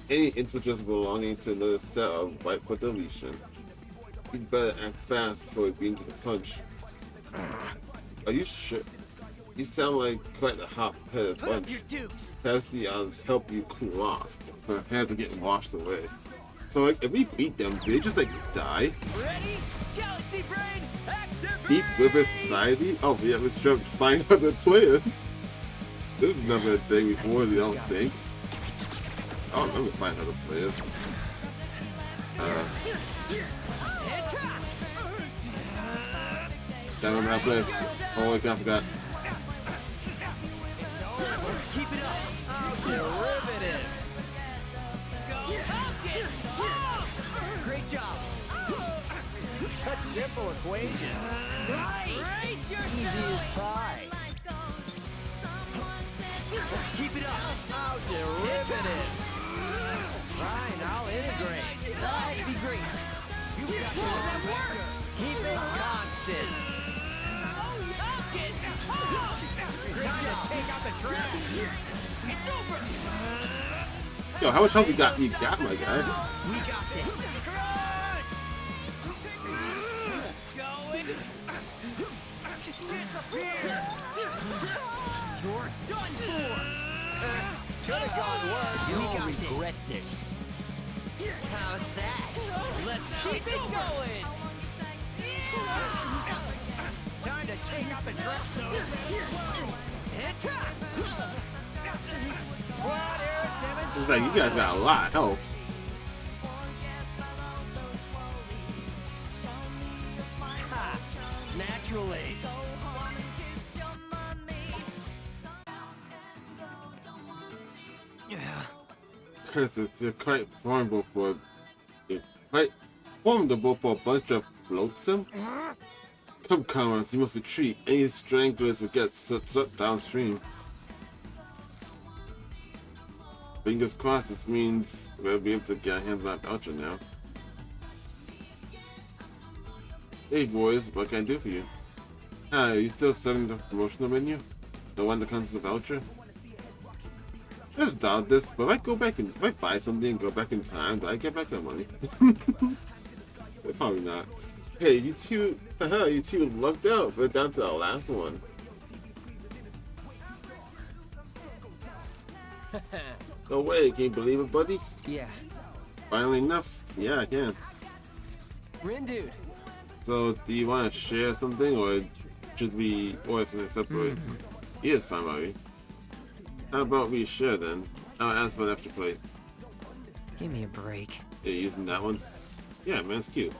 Any integers belonging to another set are ripe for deletion. You'd better act fast before we begin to the punch. Are you sure? You sound like quite a hot-headed Put up bunch. your dukes. Perhaps the odds help you cool off. Her hands are getting washed away. So, like, if we beat them, do they just, like, die? Ready? Galaxy Brain, activate! Deep River Society? Oh, yeah, let's try to find other players. This is never a thing before, I don't think. I don't remember finding other players. That one I played. Oh, I forgot. Let's keep it up. Derivative. Great job. Such simple equations. Right. Easy as pie. Let's keep it up. Oh, derivative. Fine, I'll integrate. That'd be great. You got the wrong vector. Keep it constant. Time to take out the trash. It's over. Yo, how much help you got? You got, my guy. We got this. Going. Disappear. You're done for. Could have gone worse. You'll regret this. How's that? Let's keep it going. Time to take out the dress. It's like, you guys got a lot of health. Naturally. Yeah. Because they're quite formidable for... They're quite formidable for a bunch of flotsam. Come, comrades, you must retreat. Any stranglers will get swept downstream. Fingers crossed, this means we'll be able to get our hands on that voucher now. Hey boys, what can I do for you? Hi, are you still serving the promotional menu? The one that comes with the voucher? I just doubt this, but if I buy something and go back in time, do I get back that money? Probably not. Hey, you two lucked out. We're down to our last one. No way, can you believe it, buddy? Yeah. Finally enough? Yeah, I can. Rin dude. So, do you want to share something, or should we, or is it separate? Yeah, it's fine, Bobby. How about we share then? I'll ask for an extra plate. Give me a break. Yeah, using that one? Yeah, man, it's cute.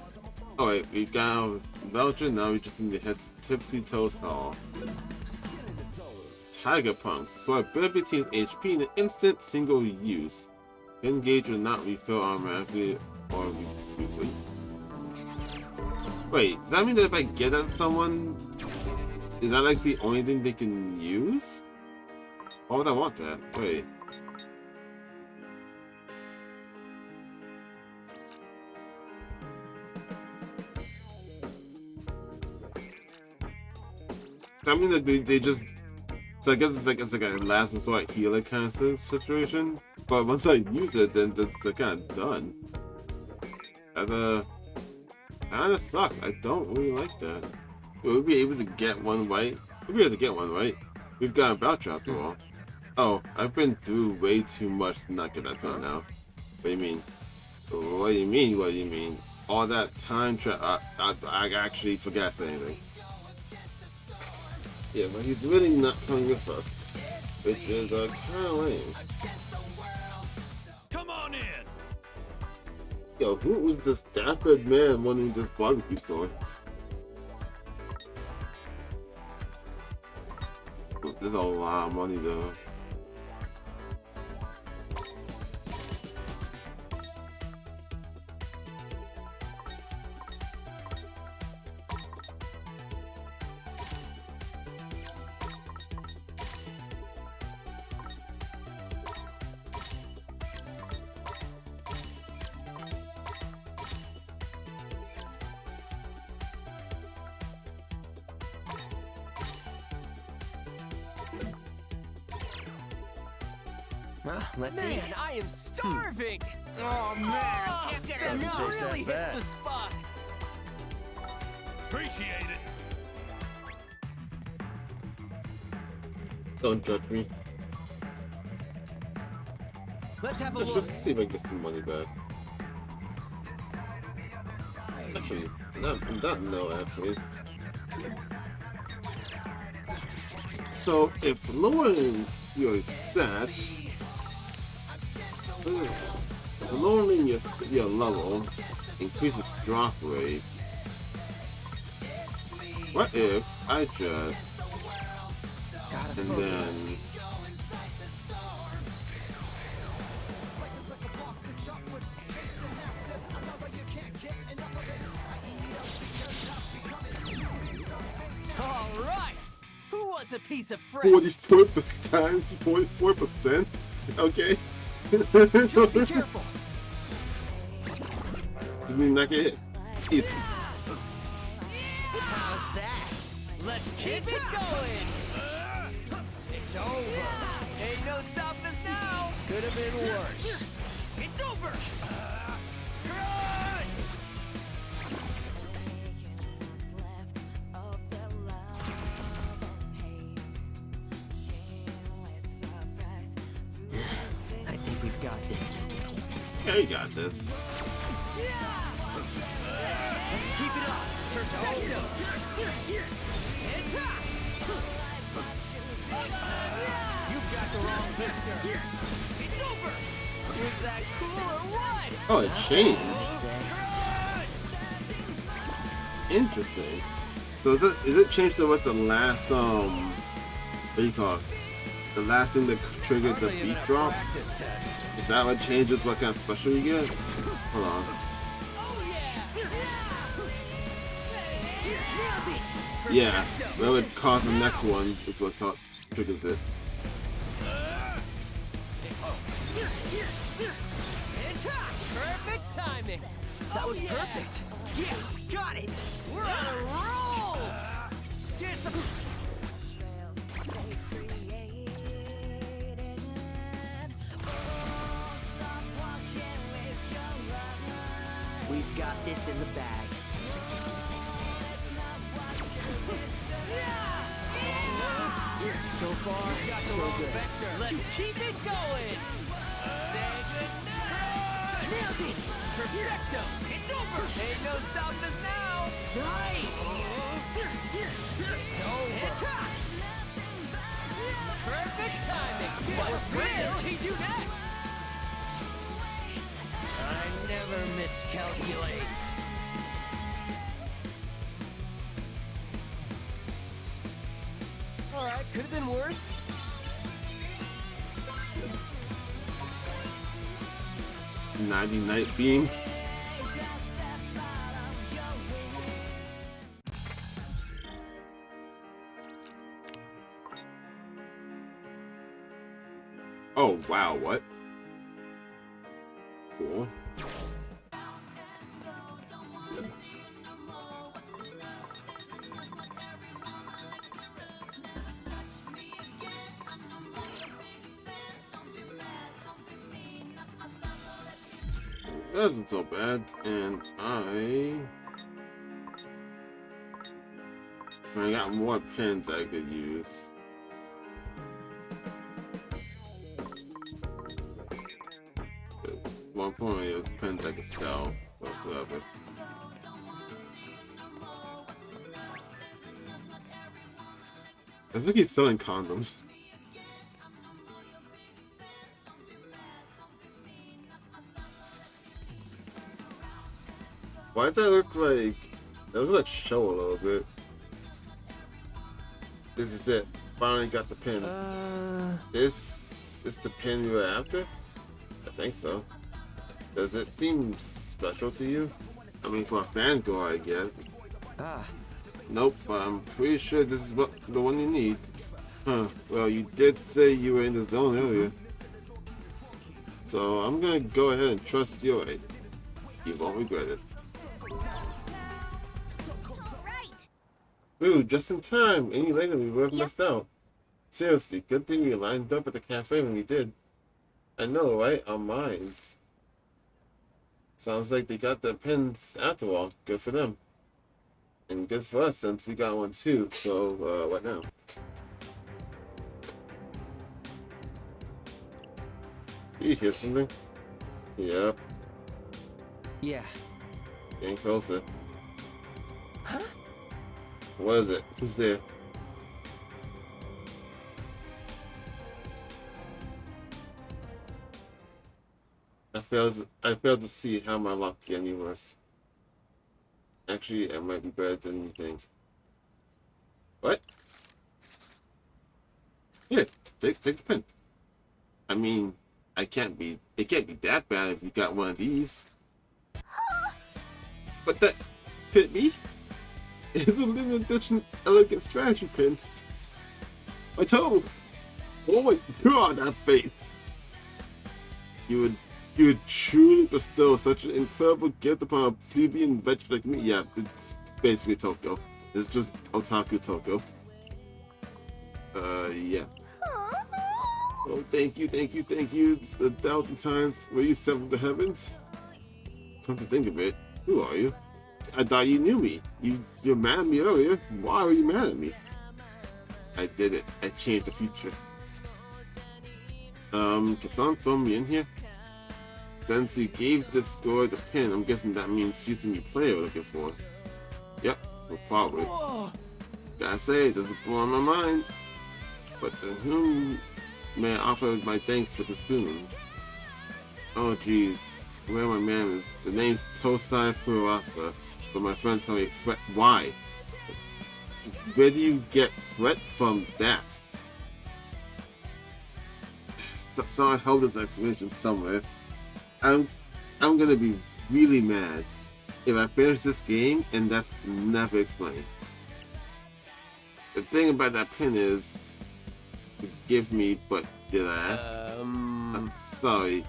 Alright, we got our voucher, now we just need to head to Tipsy Toes Hall. Tiger Punks. So I build your team's HP in an instant single use. Engage will not refill automatically or wait. Wait, does that mean that if I get at someone, is that like the only thing they can use? Why would I want that? Wait. I mean that they just, so I guess it's like a last resort healer kind of situation. But once I use it, then they're kind of done. That kind of sucks. I don't really like that. Will we be able to get one right? We'll be able to get one right. We've got a voucher after all. Oh, I've been through way too much to not get that done now. What do you mean? What do you mean? What do you mean? All that time I actually forgot to say anything. Yeah, but he's really not coming with us, which is kind of lame. Come on in. Yo, who was this dapper man running this barbecue store? There's a lot of money though. Well, let's Man, eat. I am starving! Oh man, I can't get That enough. chase that really hits bat. the spot! Appreciate it. Don't judge me. Let's have a Let's look. just see if I can get some money back. Actually, not no, actually. So, if lowering your stats, if lowering your level increases drop rate, what if I just Gotta and focus. then Alright! Who wants a piece of fresh? 44% times 44%? Okay. Just be careful! Doesn't mean not get hit. Either. How's that? Let's keep it going! It's over! Ain't no stopping us now! Could have been worse. It's over! I think we've got this. Yeah, you got this. Let's keep it up. Perfecto! Attack! You've got the wrong vector! It's over! Was that cool or what? Oh, it changed. Say. Interesting. So is it changed to what the last what do you call it? The last thing that triggered the beat drop? Practice test. Is that what changes what kind of special you get? Hold on. Oh yeah! Nailed it! Yeah, that would cause the next one. It's what triggers it. Attack! Perfect timing! That was perfect! Yes, got it! We're on a roll! We've got this in the bag. So far, so good. Let's keep it going! Say goodnight! Nailed it! Perfecto! It's over! Ain't no stopping us now! Nice! It's over! Attack! Perfect timing! What will he do next? I never miscalculate. Alright, could have been worse. Night beam. Oh wow, what? Cool. That isn't so bad, and I got more pens I could use. At one point, it was pens I could sell, but whatever. I think he's selling condoms. Why does that look like... That looks like show a little bit. This is it. Finally got the pin. This is the pin we were after? I think so. Does it seem special to you? I mean, for a fan goal, I guess. Nope, but I'm pretty sure this is the one you need. Huh, well, you did say you were in the zone earlier. So I'm gonna go ahead and trust your idea. You won't regret it. Right! Ooh, just in time. Any later, we would have missed out. Seriously, good thing we lined up at the cafe when we did. I know, right? Our minds. Sounds like they got their pins after all. Good for them. And good for us since we got one too. So, what now? You hear something? Yep. Yeah. Getting closer. Huh? What is it? Who's there? I failed to see how my luck get any worse. Actually, it might be better than you think. What? Here, take the pin. I mean, it can't be that bad if you got one of these. But that could it be? It's a limited edition elegant strategy pin. My toe! Oh my god, that face! You would truly bestow such an incredible gift upon a plebeian wretch like me. Yeah, it's basically Toko. It's just Otaku Toko. Yeah. Oh, thank you 1,000 times. Were you sent from the heavens? Come to think of it, who are you? I thought you knew me. You're mad at me earlier. Why were you mad at me? I did it. I changed the future. Can someone throw me in here? Since you gave this score the pin, I'm guessing that means she's the new player we're looking for. Yep, well, probably. Whoa. Gotta say, it doesn't blow my mind. But to whom may I offer my thanks for this boon? Oh jeez, where my man is. The name's Tosai Furuasa, but my friends call me Fret. Why? Where do you get Fret from that? So I held this explanation somewhere. I'm gonna be really mad if I finish this game and that's never explained. The thing about that pin is, forgive me, but did I ask? I'm sorry.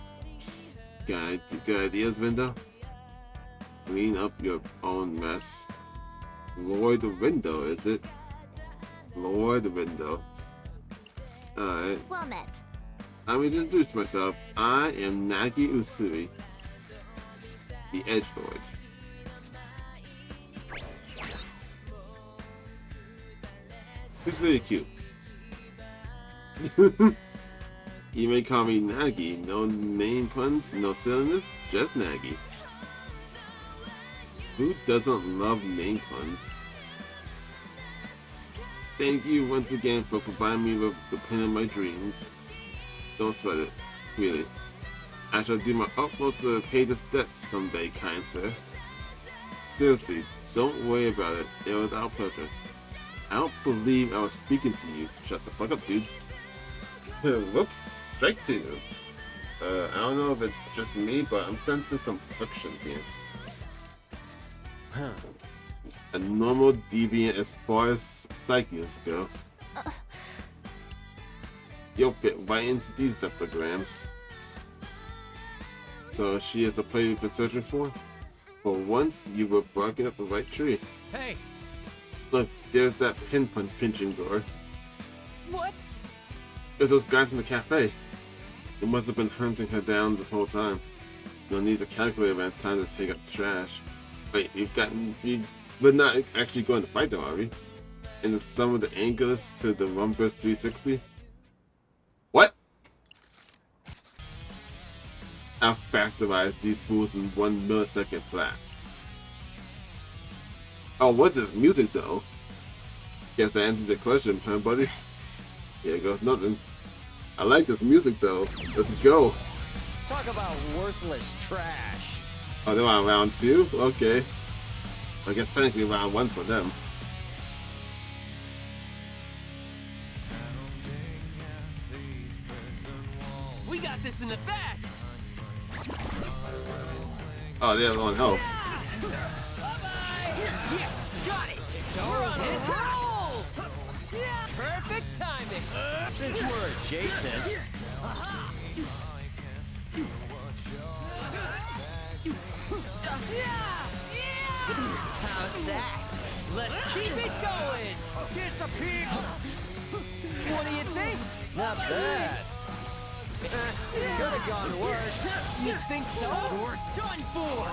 Good ideas, window? Clean up your own mess. Lower the window, is it? Lower the window. Alright. Well met. Let me introduce myself. I am Nagi Usui, the Edge Lord. He's really cute. You may call me Nagi. No name puns, no silliness, just Nagi. Who doesn't love name puns? Thank you once again for providing me with the pin of my dreams. Don't sweat it, really. I shall do my utmost to pay this debt someday, kind sir. Seriously, don't worry about it. It was our pleasure. I don't believe I was speaking to you. Shut the fuck up, dude. Whoops, strike two. I don't know if it's just me, but I'm sensing some friction here. Huh. A normal deviant as far as psyches go. You'll fit right into these deplograms. So she is the player you've been searching for? For once, you were barking up the right tree. Hey, Look, there's that pinching door. what? There's those guys from the cafe. They must have been hunting her down this whole time. You'll need a calculator when it's time to take out the trash. Wait, we're not actually going to fight them, are we? And the sum of the angles to the Rumbus 360? What? I'll factorize these fools in 1 millisecond flat. Oh, what's this music though? Guess that answers the question, huh, buddy? Here goes nothing. I like this music though. Let's go. Talk about worthless trash. Oh, they're on round 2? Okay. I guess technically round 1 for them. We got this in the bag. Oh, they're on health. Yes, got it. It's on its roll. Yeah, perfect timing. Since we're adjacent, how's that? Let's keep it going. Disappear! What do you Not bad. Could have gone worse. You think so? You're done for.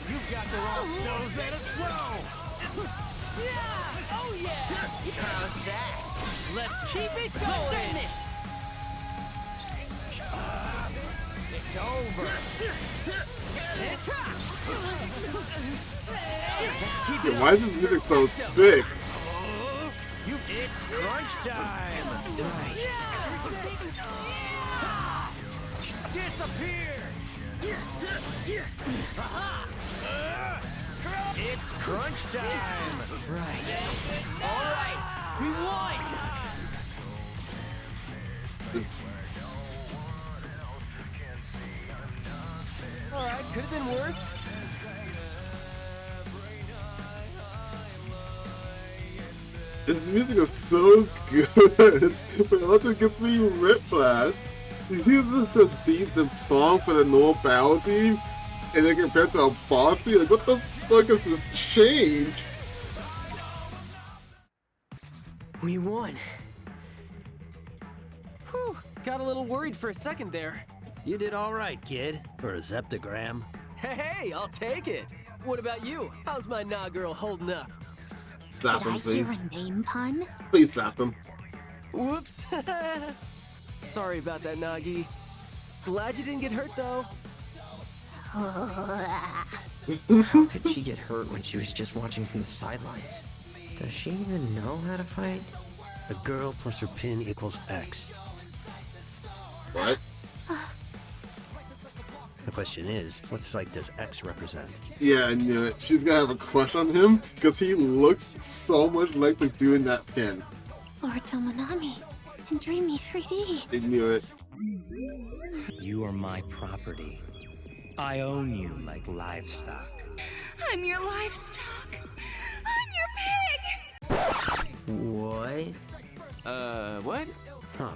You've got the wrong souls at a slow. Yeah! Oh yeah! How's that? Let's keep it going! It's over. Let's keep it. Why is the music so sick? It's crunch time! Right. Disappear! It's crunch time! Right. Alright! We won! This- Alright, could have been worse. This music is so good, but it also gives me whiplash. You hear the song for the normal battle team, and then compared to a boss team, like what the fuck is this change? We won. Whew, got a little worried for a second there. You did all right, kid, for a zeptogram. Hey, I'll take it. What about you? How's my nah girl holding up? Slap Did him, I hear please. a name pun? Please slap him. Whoops. Sorry about that, Nagi. Glad you didn't get hurt, though. How could she get hurt when she was just watching from the sidelines? Does she even know how to fight? A girl plus her pin equals X. What? The question is, what site does X represent? Yeah, I knew it. She's gonna have a crush on him because he looks so much like the dude in that pin. Lord Tomonami in Dreamy 3D. I knew it. You are my property. I own you like livestock. I'm your livestock. I'm your pig. What? What? Huh.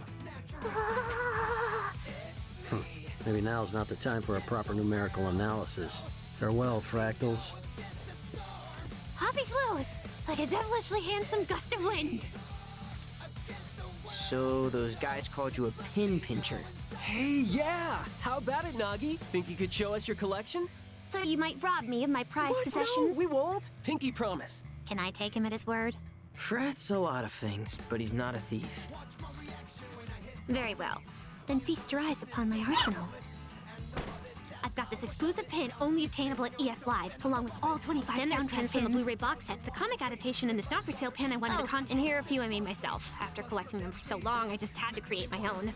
Maybe now's not the time for a proper numerical analysis. Farewell, fractals. Hoppy flows like a devilishly handsome gust of wind. So those guys called you a pin pincher. Hey, yeah! How about it, Nagi? Think you could show us your collection? So you might rob me of my prized What? possessions? No, we won't. Pinky promise. Can I take him at his word? Frat's a lot of things, but he's not a thief. Very well. Then feast your eyes upon my arsenal. I've got this exclusive pin only obtainable at ES Live, along with all 25 soundtracks from the Blu-ray box sets, the comic adaptation, and this not-for-sale pin I won in the contest. And here are a few I made myself. After collecting them for so long, I just had to create my own.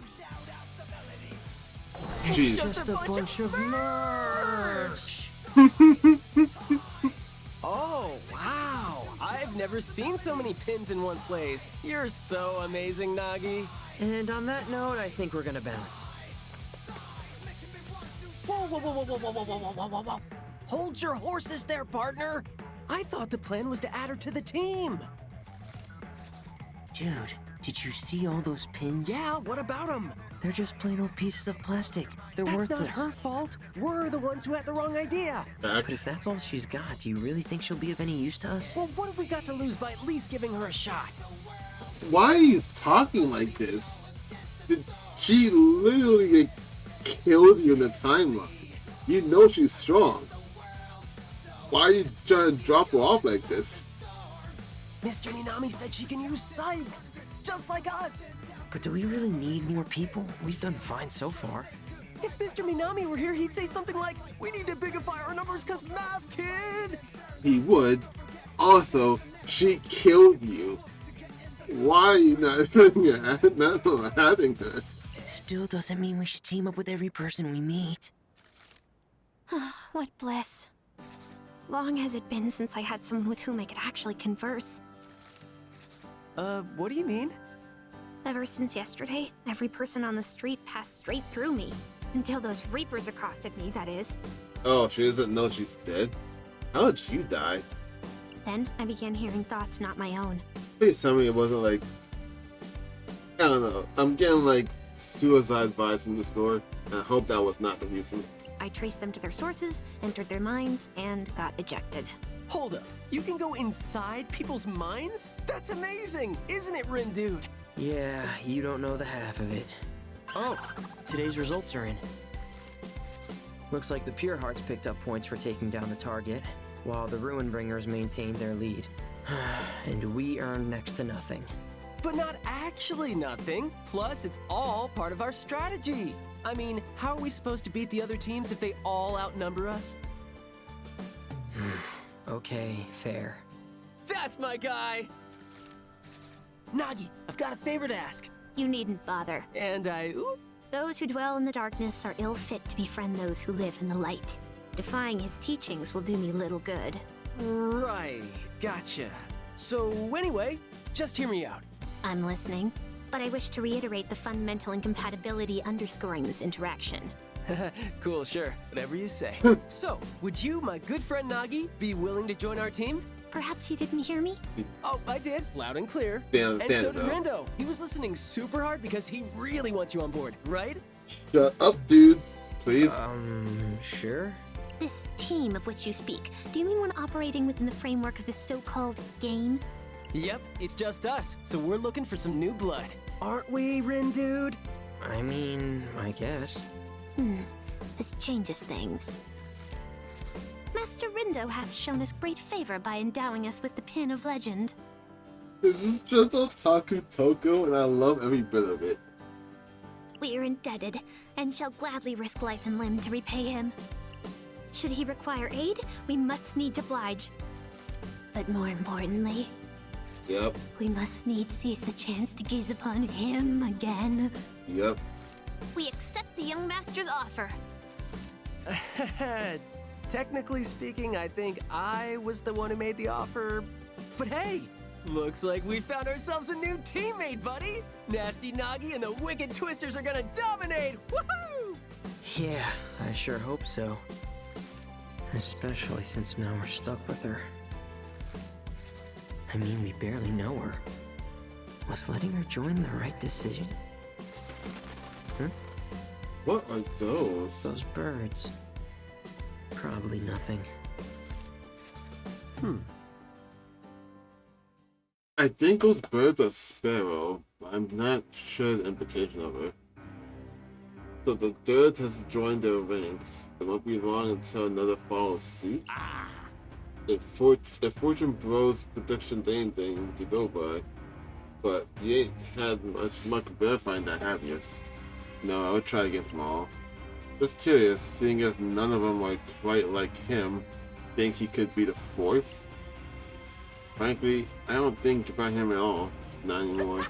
Jeez. Just a bunch of merch. Oh, wow! I've never seen so many pins in one place. You're so amazing, Nagi. And on that note, I think we're gonna bounce. Whoa, whoa, whoa, whoa, whoa, whoa, whoa, whoa, whoa, whoa, whoa! Hold your horses there, partner! I thought the plan was to add her to the team! Dude, did you see all those pins? Yeah, what about them? They're just plain old pieces of plastic. They're That's worthless. not her fault. We're the ones who had the wrong idea. But if Facts. that's all she's got, do you really think she'll be of any use to us? Well, what have we got to lose by at least giving her a shot? Why he's talking like this? Did she literally get killed you in the timeline? You know she's strong. Why are you trying to drop her off like this? Mr. Minami said she can use psychs, just like us. But do we really need more people? We've done fine so far. If Mr. Minami were here, he'd say something like, "We need to bigify our numbers cause math, kid!" He would. Also, she killed you. Why are you not having her? Still doesn't mean we should team up with every person we meet. What bliss. Long has it been since I had someone with whom I could actually converse. What do you mean? Ever since yesterday, every person on the street passed straight through me. Until those Reapers accosted me, that is. Oh, she doesn't know she's dead? How did you die? Then I began hearing thoughts not my own. Please tell me it wasn't like... I don't know. I'm getting like suicide vibes from Discord, and I hope that was not the reason. I traced them to their sources, entered their minds, and got ejected. Hold up. You can go inside people's minds? That's amazing, isn't it, Rin Dude? Yeah, you don't know the half of it. Oh, today's results are in. Looks like the Pure Hearts picked up points for taking down the target, while the Ruinbringers maintained their lead. And we earned next to nothing. But not actually nothing. Plus, it's all part of our strategy. I mean, how are we supposed to beat the other teams if they all outnumber us? Okay, fair. That's my guy! Nagi, I've got a favor to ask. You needn't bother. And oop. Those who dwell in the darkness are ill fit to befriend those who live in the light. Defying his teachings will do me little good. Right, gotcha. So anyway, just hear me out. I'm listening, but I wish to reiterate the fundamental incompatibility underscoring this interaction. Cool, sure, whatever you say. So, would you, my good friend Nagi, be willing to join our team? Perhaps you didn't hear me? Oh, I did, loud and clear. They And understand so it, did though. Rindo. He was listening super hard because he really wants you on board, right? Shut up, dude. Please. Sure? This team of which you speak, do you mean one operating within the framework of this so-called game? Yep, it's just us, so we're looking for some new blood. Aren't we, Rin dude? I mean, I guess. This changes things. Master Rindo hath shown us great favor by endowing us with the Pin of Legend. This is just Otaku Toko, and I love every bit of it. We are indebted, and shall gladly risk life and limb to repay him. Should he require aid, we must needs oblige. But more importantly, Yep. we must needs seize the chance to gaze upon him again. Yep. We accept the young master's offer. Technically speaking, I think I was the one who made the offer. But hey, looks like we found ourselves a new teammate, buddy! Nasty Nagi and the Wicked Twisters are gonna dominate! Woohoo! Yeah, I sure hope so. Especially since now we're stuck with her. I mean, we barely know her. Was letting her join the right decision? What are those? Those birds. Probably nothing. I think those birds are sparrow, but I'm not sure the implication of it. So the dirt has joined their ranks. It won't be long until another follows suit. If Fortune Bros predictions anything to go by, but you ain't had much luck verifying that, have you? No, I would try again tomorrow. Just curious, seeing as none of them are quite like him, think he could be the fourth? Frankly, I don't think about him at all. Not anymore.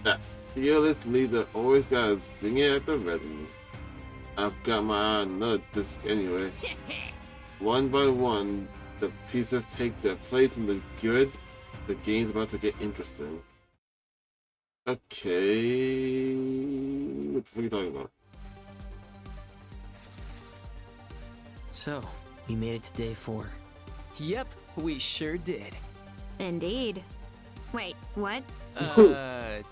That fearless leader always got a zinger at the ready. I've got my eye on another disc anyway. One by one, the pieces take their place in the grid. The game's about to get interesting. Okay... What the fuck are you talking about? So, we made it to day 4. Yep, we sure did. Indeed. Wait, what?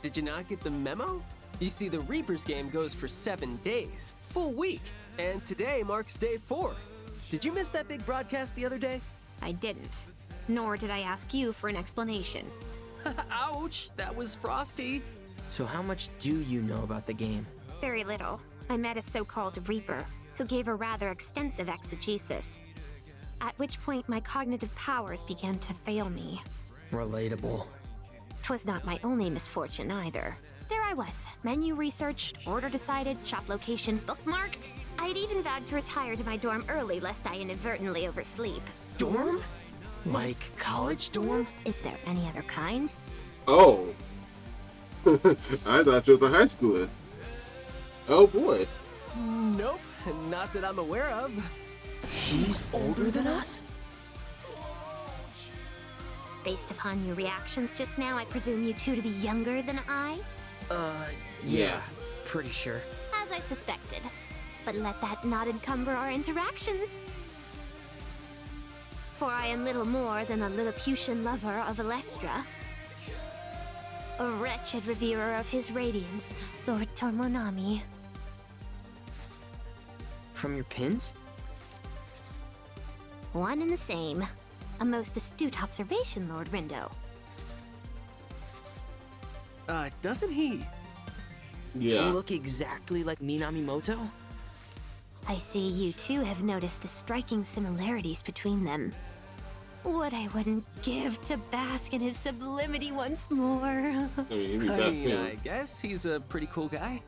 Did you not get the memo? You see, the Reaper's game goes for 7 days, full week, and today marks day 4. Did you miss that big broadcast the other day? I didn't. Nor did I ask you for an explanation. Ouch, that was frosty. So how much do you know about the game? Very little. I met a so-called Reaper, who gave a rather extensive exegesis. At which point my cognitive powers began to fail me. Relatable. 'Twas not my only misfortune either. There I was, menu researched, order decided, shop location bookmarked. I had even vowed to retire to my dorm early lest I inadvertently oversleep. Dorm? Like college dorm? Is there any other kind? Oh! I thought you was a high schooler. Oh boy. Nope, not that I'm aware of. She's older than us? Based upon your reactions just now, I presume you two to be younger than I? Yeah. Pretty sure. As I suspected. But let that not encumber our interactions. For I am little more than a Lilliputian lover of Alestra. A wretched reverer of his radiance, Lord Tormonami. From your pins? One and the same. A most astute observation, Lord Rindo. Doesn't he? Yeah. Look exactly like Minamimoto? I see you two have noticed the striking similarities between them. What I wouldn't give to bask in his sublimity once more. I mean, he'd be I back mean, soon. I guess he's a pretty cool guy.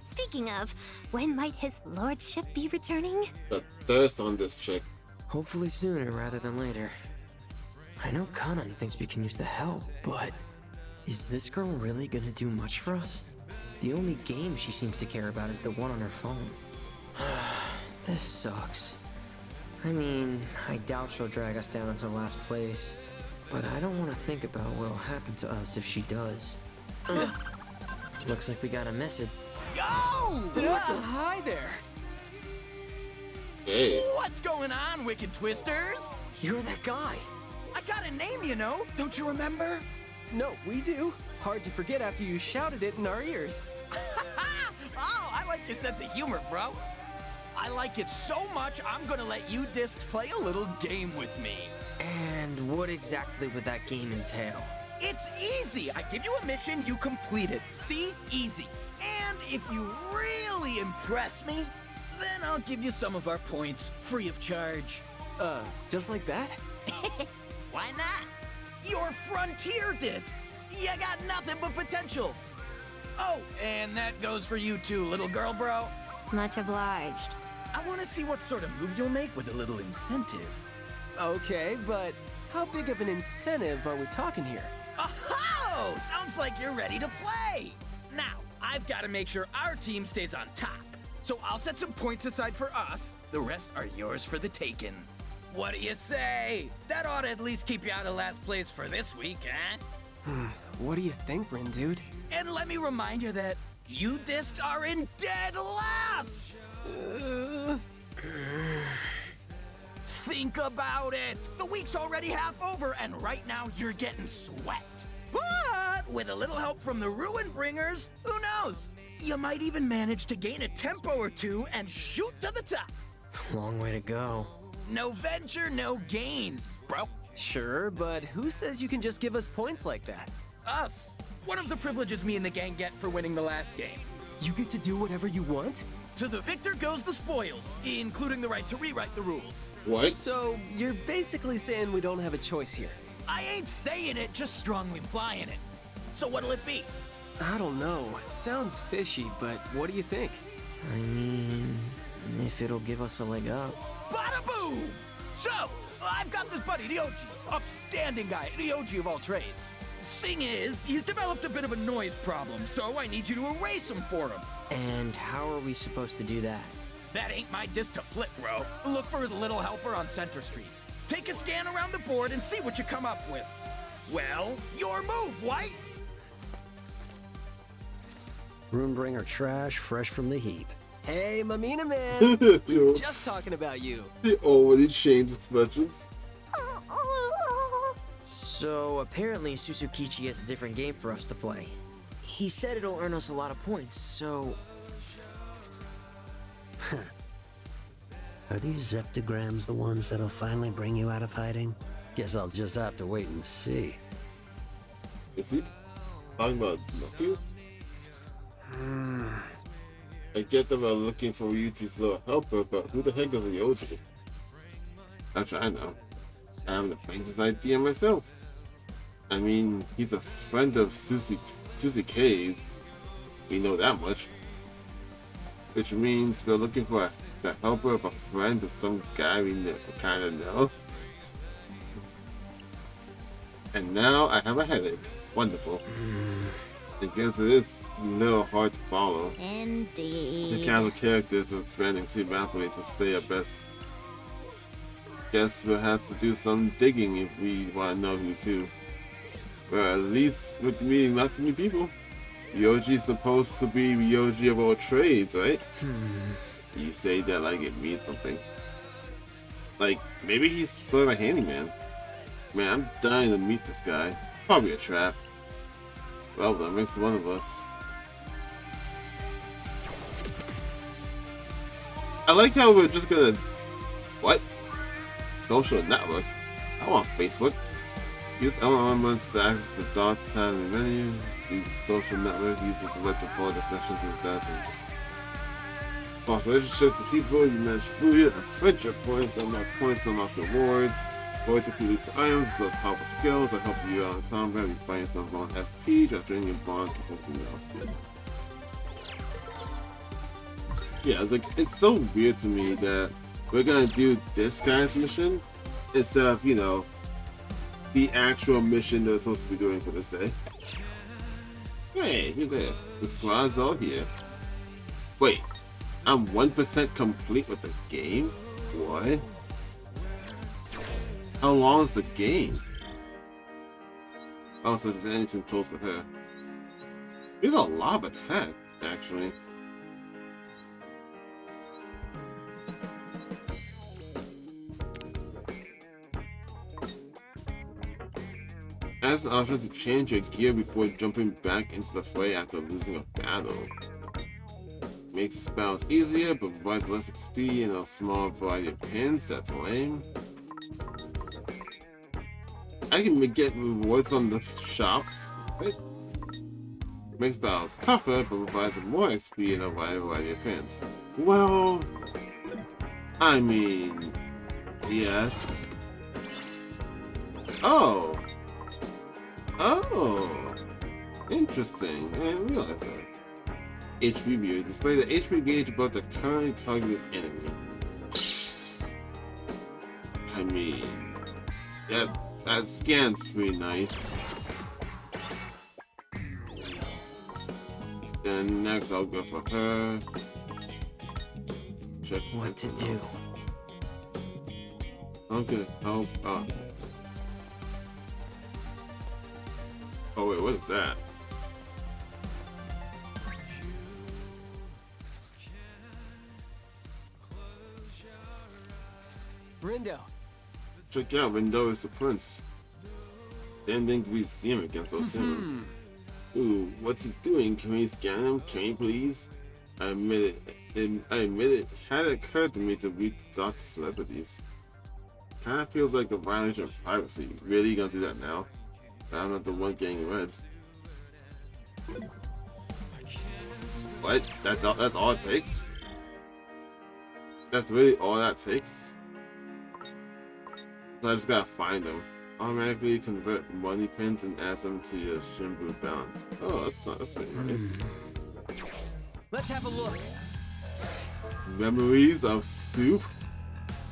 Speaking of, when might his lordship be returning? The thirst on this chick. Hopefully sooner rather than later. I know Kanan thinks we can use the help, but is this girl really gonna do much for us? The only game she seems to care about is the one on her phone. This sucks. I mean, I doubt she'll drag us down into last place, but I don't want to think about what'll happen to us if she does. Looks like we got a message. Yo! Hi there. Hey. What's going on, Wicked Twisters? You're that guy! I got a name, you know. Don't you remember? No, we do. Hard to forget after you shouted it in our ears. Oh, I like your sense of humor, bro. I like it so much, I'm gonna let you discs play a little game with me. And what exactly would that game entail? It's easy. I give you a mission, you complete it. See? Easy. And if you really impress me, then I'll give you some of our points, free of charge. Just like that? Why not? Your frontier discs. You got nothing but potential. Oh, and that goes for you too, little girl, bro. Much obliged. I want to see what sort of move you'll make with a little incentive. Okay, but how big of an incentive are we talking here? Oh, sounds like you're ready to play. Now, I've got to make sure our team stays on top. So I'll set some points aside for us. The rest are yours for the taking. What do you say? That ought to at least keep you out of last place for this week, eh? What do you think, Rin, dude? And let me remind you that you discs are in dead last! Think about it! The week's already half over, and right now you're getting sweat. But with a little help from the Ruin Bringers, who knows? You might even manage to gain a tempo or two and shoot to the top. Long way to go. No venture, no gains, bro. Sure, but who says you can just give us points like that? Us. One of the privileges me and the gang get for winning the last game. You get to do whatever you want? To the victor goes the spoils, including the right to rewrite the rules. What? So, you're basically saying we don't have a choice here. I ain't saying it, just strongly implying it. So what'll it be? I don't know. It sounds fishy, but what do you think? I mean, if it'll give us a leg up. Bada boom! So, I've got this buddy, the OG. Upstanding guy, the OG of all trades. Thing is, he's developed a bit of a noise problem, so I need you to erase him for him. And how are we supposed to do that? That ain't my disc to flip, bro. Look for his little helper on Center Street. Take a scan around the board and see what you come up with. Well, your move, White! Runebringer trash, fresh from the heap. Hey, Mamina man! Yo, Just talking about you. he already changed expressions. So apparently Susukichi has a different game for us to play. He said it'll earn us a lot of points, so... Are these zeptograms the ones that'll finally bring you out of hiding? Guess I'll just have to wait and see. Is he talking about Nokia? I get them looking for Ryuji's little helper, but who the heck is Ryoji? Actually, I know. I have the faintest idea myself. I mean, he's a friend of Susie K's. We know that much. Which means we're looking for the helper of a friend of some guy we kind of know. And now I have a headache. Wonderful. I guess it is a little hard to follow. The Indeed. cast of characters is expanding too rapidly to stay at best. Guess we'll have to do some digging if we want to know who's who. But at least with meeting not too many people. Ryoji's supposed to be Ryoji of all trades, right? You say that like it means something. Like, maybe he's sort of a handyman. Man, I'm dying to meet this guy. Probably a trap. Well, that makes one of us. I like how we're just gonna... What? Social network? I want Facebook. Use LLM to access the dark time menu. Use social network uses the web to follow definitions of data. False relationships to people, you manage food and friendship points, unlock rewards, rewards to lead to items, so powerful skills that help you out in combat, you find yourself on FP, just training your bonds for something else. Yeah, like, it's so weird to me that we're gonna do this kind of mission instead of, you know, the actual mission that we're supposed to be doing for this day. Hey, who's there? The squad's all here. Wait, I'm 1% complete with the game? What? How long is the game? Oh, so there's anything tools for her. There's a lot of attack, actually. Has the option to change your gear before jumping back into the fray after losing a battle. Makes spells easier, but provides less XP and a small variety of pins. That's lame. I can get rewards on the shops. Right? Makes battles tougher, but provides more XP and a variety of pins. Well, I mean, yes. Oh. Oh, interesting. I didn't realize that. HP view. Display the HP gauge above the currently targeted enemy. I mean, that scan's pretty nice. Then next I'll go for her. Check what to do. Okay, help up. Oh wait, what is that? Rindo. Check out, Rindo is the prince. Didn't think we'd see him again so soon. Ooh, what's he doing? Can we scan him? Can you please? I admit it had occurred to me to read the thoughts of celebrities. Kinda feels like a violation of privacy. Really gonna do that now? I'm not the one getting red. What? That's all it takes? That's really all that takes? So I just gotta find them. Automatically convert money pins and add them to your Shimbu balance. Oh, that's pretty nice. Let's have a look. Memories of soup?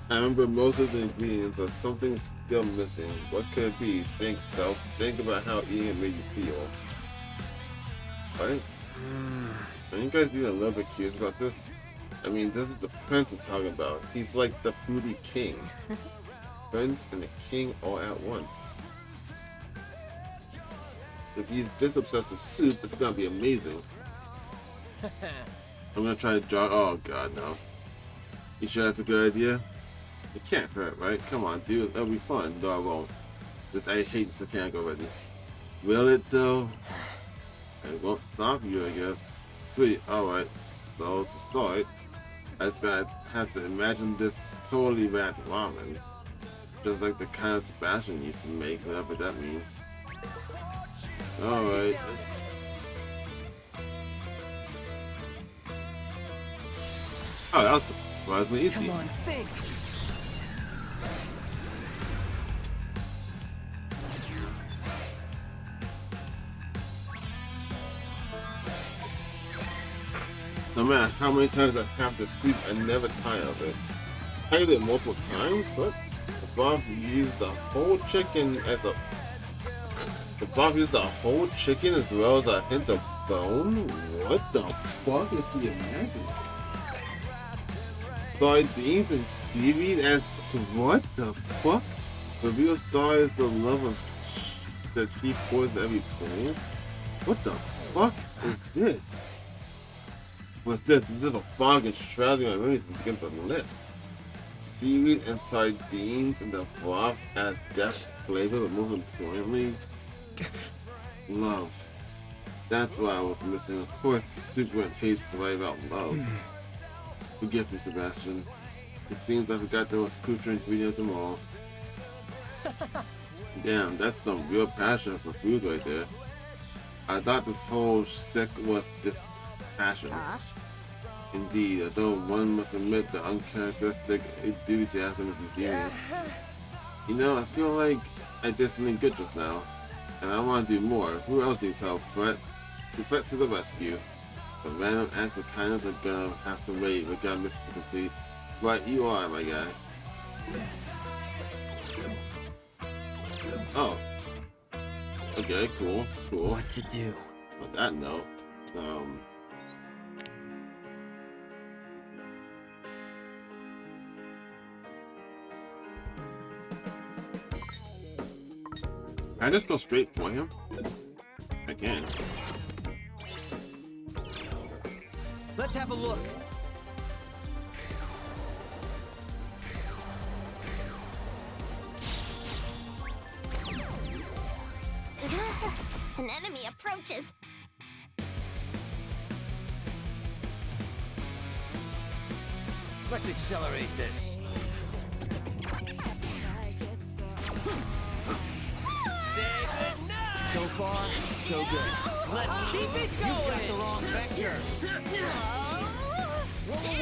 I remember most of the ingredients, or something still missing. What could it be? Think self. Think about how eating it made you feel. Right? Are you guys getting a little bit curious about this? I mean, this is the prince we're talking about. He's like the foodie king. Prince and the king all at once. If he's this obsessed with soup, it's gonna be amazing. I'm gonna try to draw. Oh god, no. You sure that's a good idea? It can't hurt, right? Come on, dude. That'll be fun. No, I won't. I hate this mechanic already. Will it, though? It won't stop you, I guess. Sweet. Alright. So, to start, I just gotta have to imagine this totally wrapped ramen. Just like the kind of Sebastian used to make, whatever that means. Alright. Oh, that was surprisingly easy. Come on, think. No matter how many times I have to sleep, I never tire of it. I did it multiple times. What? The buff used the whole chicken as a. The buff used the whole chicken as well as a hint of bone. What the fuck is he imagining? Sardines and seaweed and what the fuck? The real star is the love of the chief pours in every pool. What the fuck is this? What's this? This is a fog and shrouding my memories and begin to lift. Seaweed and sardines and the broth add depth, flavor, but most importantly, love. That's what I was missing. Of course, the soup wouldn't taste right about love. Forgive me, Sebastian. It seems I forgot the most crucial ingredient of them all. Damn, that's some real passion for food right there. I thought this whole shtick was dispassionate. Indeed, although one must admit the uncharacteristic enthusiasm is endearing. You know, I feel like I did something good just now, and I want to do more. Who else needs help? Fret to the rescue. The random acts of kindness are gonna have to wait. We got a mission to complete. But you are, my guy. Oh. Okay, cool. What to do? On that note, can I just go straight for him? I can. Let's have a look. An enemy approaches. Let's accelerate this. So far, so good. Let's keep it going. You got the wrong vector.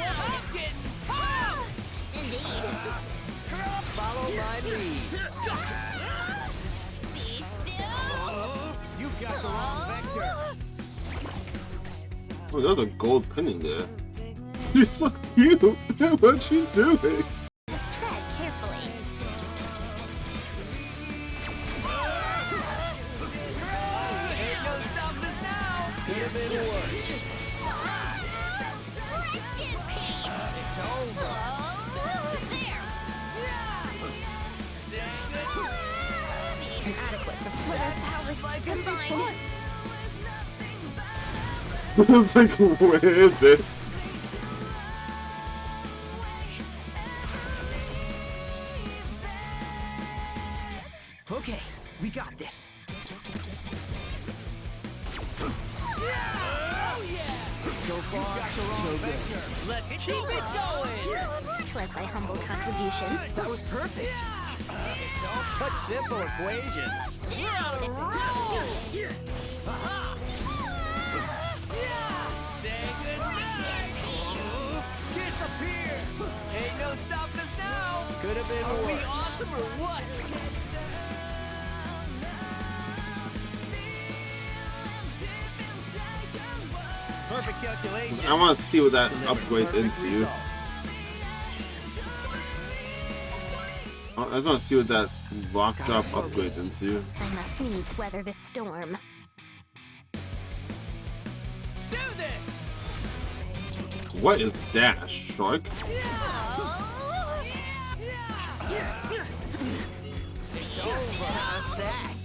I'm getting popped. Indeed. Follow my lead. Be still. You got the wrong vector. Oh, there's a gold pin in there. You're so cute. What's she doing? Just tread carefully. Ain't no stopping us now. Could have been worse. Skin pain. It's over. There. Inadequate for fluid powers like assigned. I was like, where is it? Okay, we got this. So far, so good. Let's keep it going. Was my humble contribution. That was perfect. It's all such simple equations. We're on a roll. Aha. Say goodnight. Disappear. Ain't no stopping us now. Could have been Are we worse. awesome or what? Perfect calculation. I want to see what that upgrades into. I just want to see what that rock drop upgrades into. I must needs weather this storm. Do this. What is that, shark? It's over. How's that?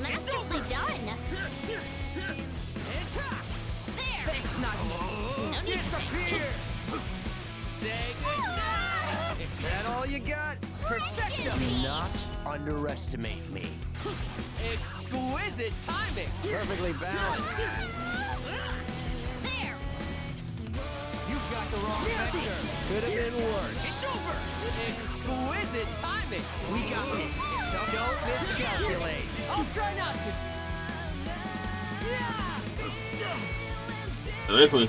Masterfully done. Thanks, Nagi. Disappear. Say goodnight. Is that all you got? Perfecto. Do not underestimate me. Exquisite timing. Perfectly balanced. There. You got the wrong vector. Could have been worse. It's over. Exquisite timing. We got this. So don't miscalculate. I'll try not to. Away from me.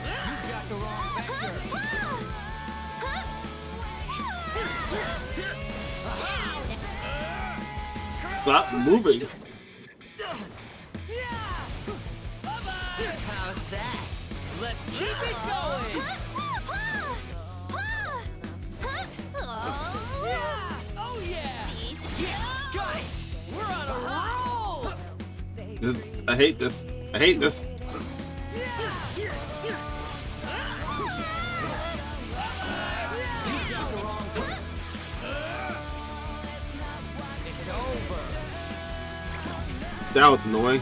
You got the wrong vector. Stop moving. How's that? Let's keep it going. Oh yeah. Yes, got it. We're on a roll. This, I hate this. I hate this. It's over. That was annoying.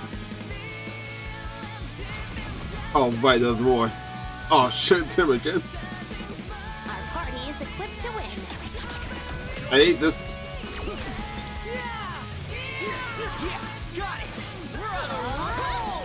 Oh, right, there's more. Oh, shit, Tim again. Our party is equipped to win. I hate this. Yes, got it. We're on a roll.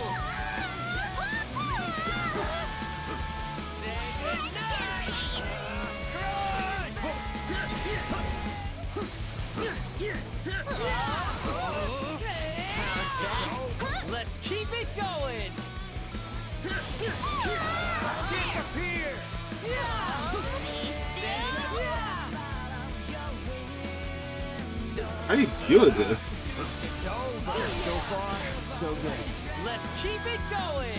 How do you deal with this? It's over. So far, so good. Let's keep it going.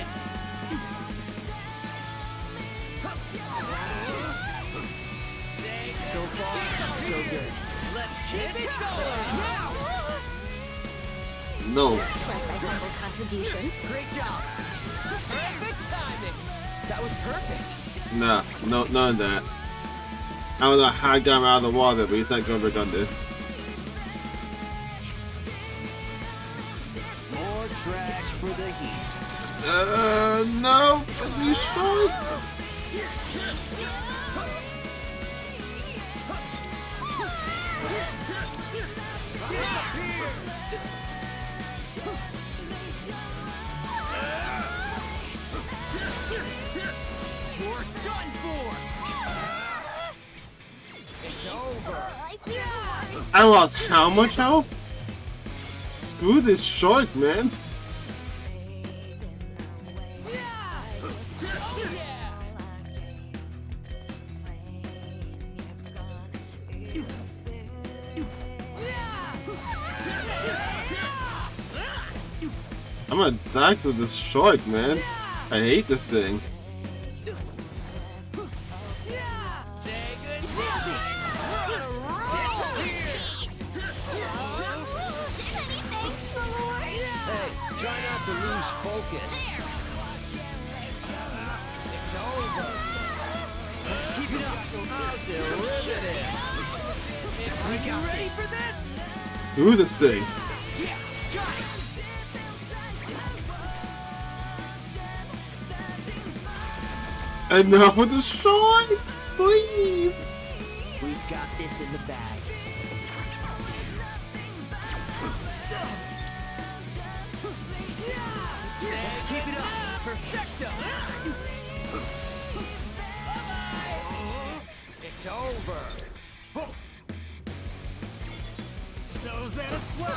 So far, so good. Let's keep it going. Now. No. Bless thy humble contribution. Great job. Perfect timing. That was perfect. Nah, no, none of that. I don't know how I got him out of the water, but he's not going redundant. More trash for the heat. No, these shorts. You're done for. It's over. I feel worse. I lost how much health? Screw this short, man. I'm gonna die to this shark, man. I hate this thing. Try not to lose focus. It's over. Let's keep it up. I'll deliver it. Are you ready for this? Screw this thing. Yes, got it. Enough with the sharks, please. We've got this in the bag. Let's keep it up. Perfecto. It's over. So's at a slow.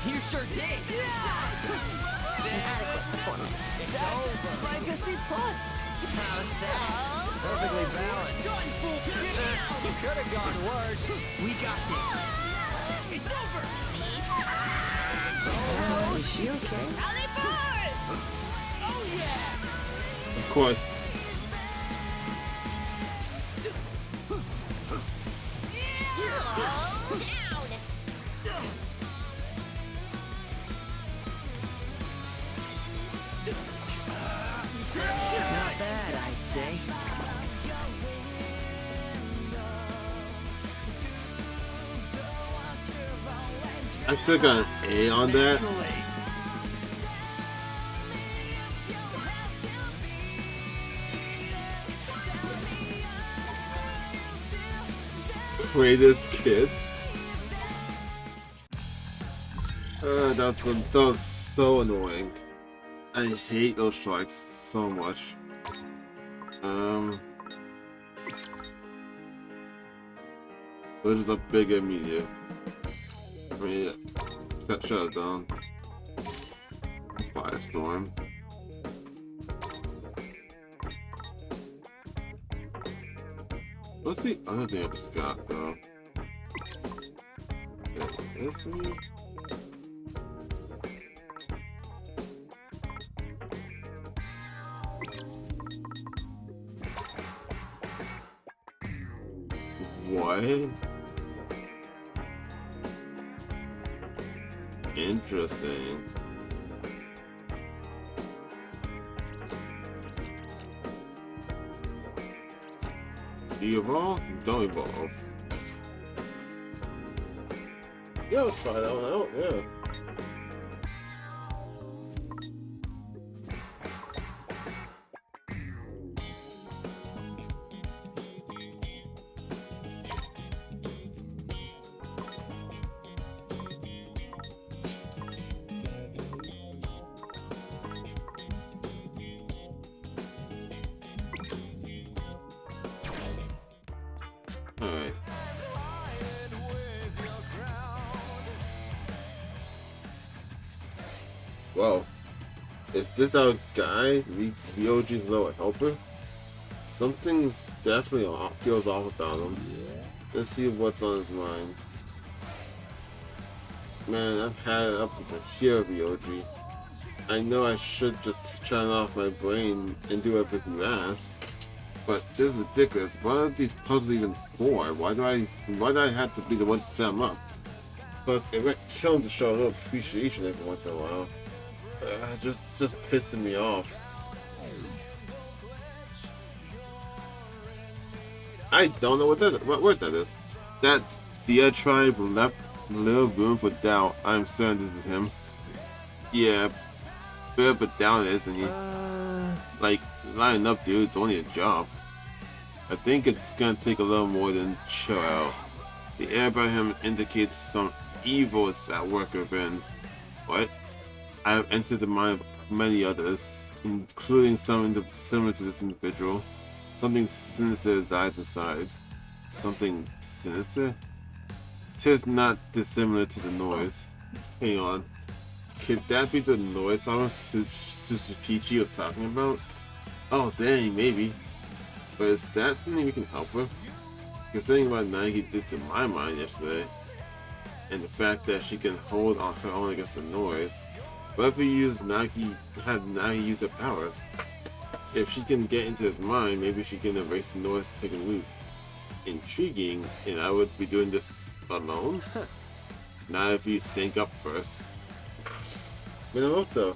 You sure did. An adequate performance. It's over. Like a C+. How's that? Perfectly balanced. Could have gone worse. We got this. It's over. Is she okay? Alley forward! Oh yeah! Of course. Not bad, I'd say. I took an A on that. Greatest kiss. That was so annoying. I hate those strikes so much. Which is a big immediate. I mean, got shut down. Firestorm. What's the other thing I just got though? Yeah, this one? What? Interesting. Do you evolve? Don't evolve. Yeah, let's try that one out, yeah. Alright. Whoa. Is this our guy? Ryoji's lower helper? Something's definitely off, feels off about him. Let's see what's on his mind. Man, I've had it up to here, Ryoji. I know I should just turn off my brain and do everything you ask. But this is ridiculous. Why are these puzzles even for? Why do I have to be the one to set them up? Plus, it might kill him to show a little appreciation every once in a while. Just pissing me off. I don't know what that is. That diatribe left little room for doubt. I'm certain this is him. Yeah, bit of a downer, isn't he? Like, line up, dude. It's only a job. I think it's gonna take a little more than chill out. The air by him indicates some evil is at work within. What? I have entered the mind of many others, including some similar to this individual. Something sinister resides inside. Something sinister? 'Tis not dissimilar to the noise. Hang on. Could that be the noise Suzukichi was talking about? Oh dang, maybe. But is that something we can help with? Considering what Nagi did to my mind yesterday, and the fact that she can hold on her own against the noise, what if we had Nagi use her powers? If she can get into his mind, maybe she can erase the noise taking root. Intriguing, and I would be doing this alone? Not if you sync up first. Minamoto,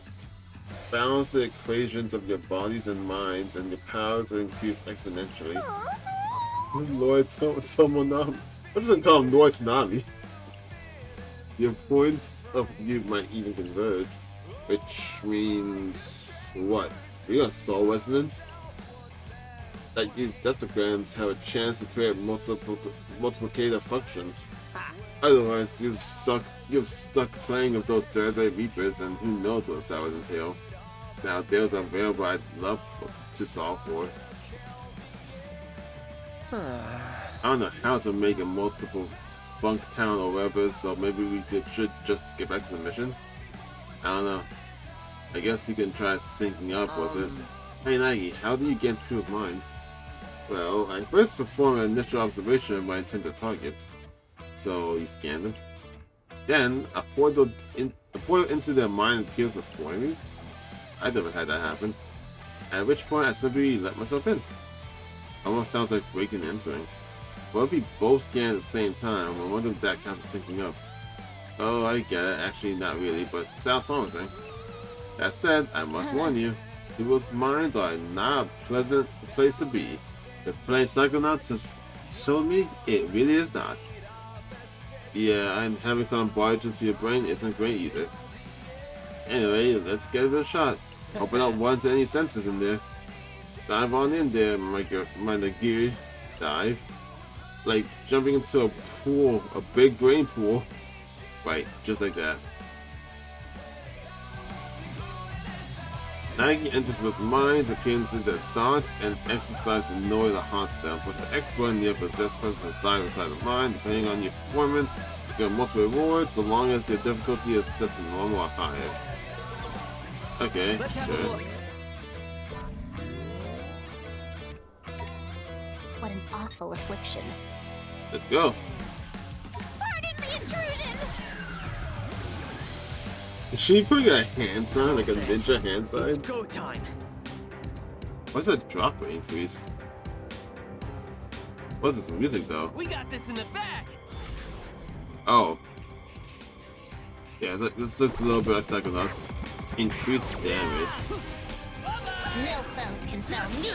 balance the equations of your bodies and minds, and your powers will increase exponentially. Lord Tomonami. I doesn't call him Lord Tanami. Your points of view might even converge, which means what? We got soul resonance? That these deptograms have a chance to create multiplicative functions. Otherwise, you've stuck playing with those Third Day Reapers, and who knows what that would entail. Now, if those are available, I'd love to solve for. I don't know how to make a multiple funk town or whatever, so maybe we should just get back to the mission. I don't know. I guess you can try syncing up, was it? Hey Nagi, how do you get into people's minds? Well, I first perform an initial observation of my intended target. So you scan them. Then a portal into their mind appears before me. I've never had that happen. At which point I simply let myself in. Almost sounds like breaking and entering. What if we both scan at the same time? I wonder if that counts as syncing up. Oh, I get it. Actually, not really, but sounds promising. That said, I must warn you, people's minds are not a pleasant place to be. The plain Psychonauts have showed me it really is not. Yeah, and having some barge into your brain isn't great either. Anyway, let's give it a shot. Hope I don't run into any senses in there. Dive on in there, my Nagiri. Dive. Like jumping into a pool, a big brain pool. Right, just like that. Nagi enters with minds, appealing to their thoughts, and exercise the noise that haunts them. Was to explore near possessed person to dive inside the mind, depending on your performance. You get multiple rewards, so long as your difficulty is set to normal or higher. Okay, sure. What an awful affliction. Let's go. Pardon the intrusion! Is she putting a hand sign, like a ninja hand sign? It's go time. What's that drop rate increase? What's this music though? We got this in the back. Oh. Yeah, this looks a little bit like Psychonauts. Increased damage. No foes can foul me!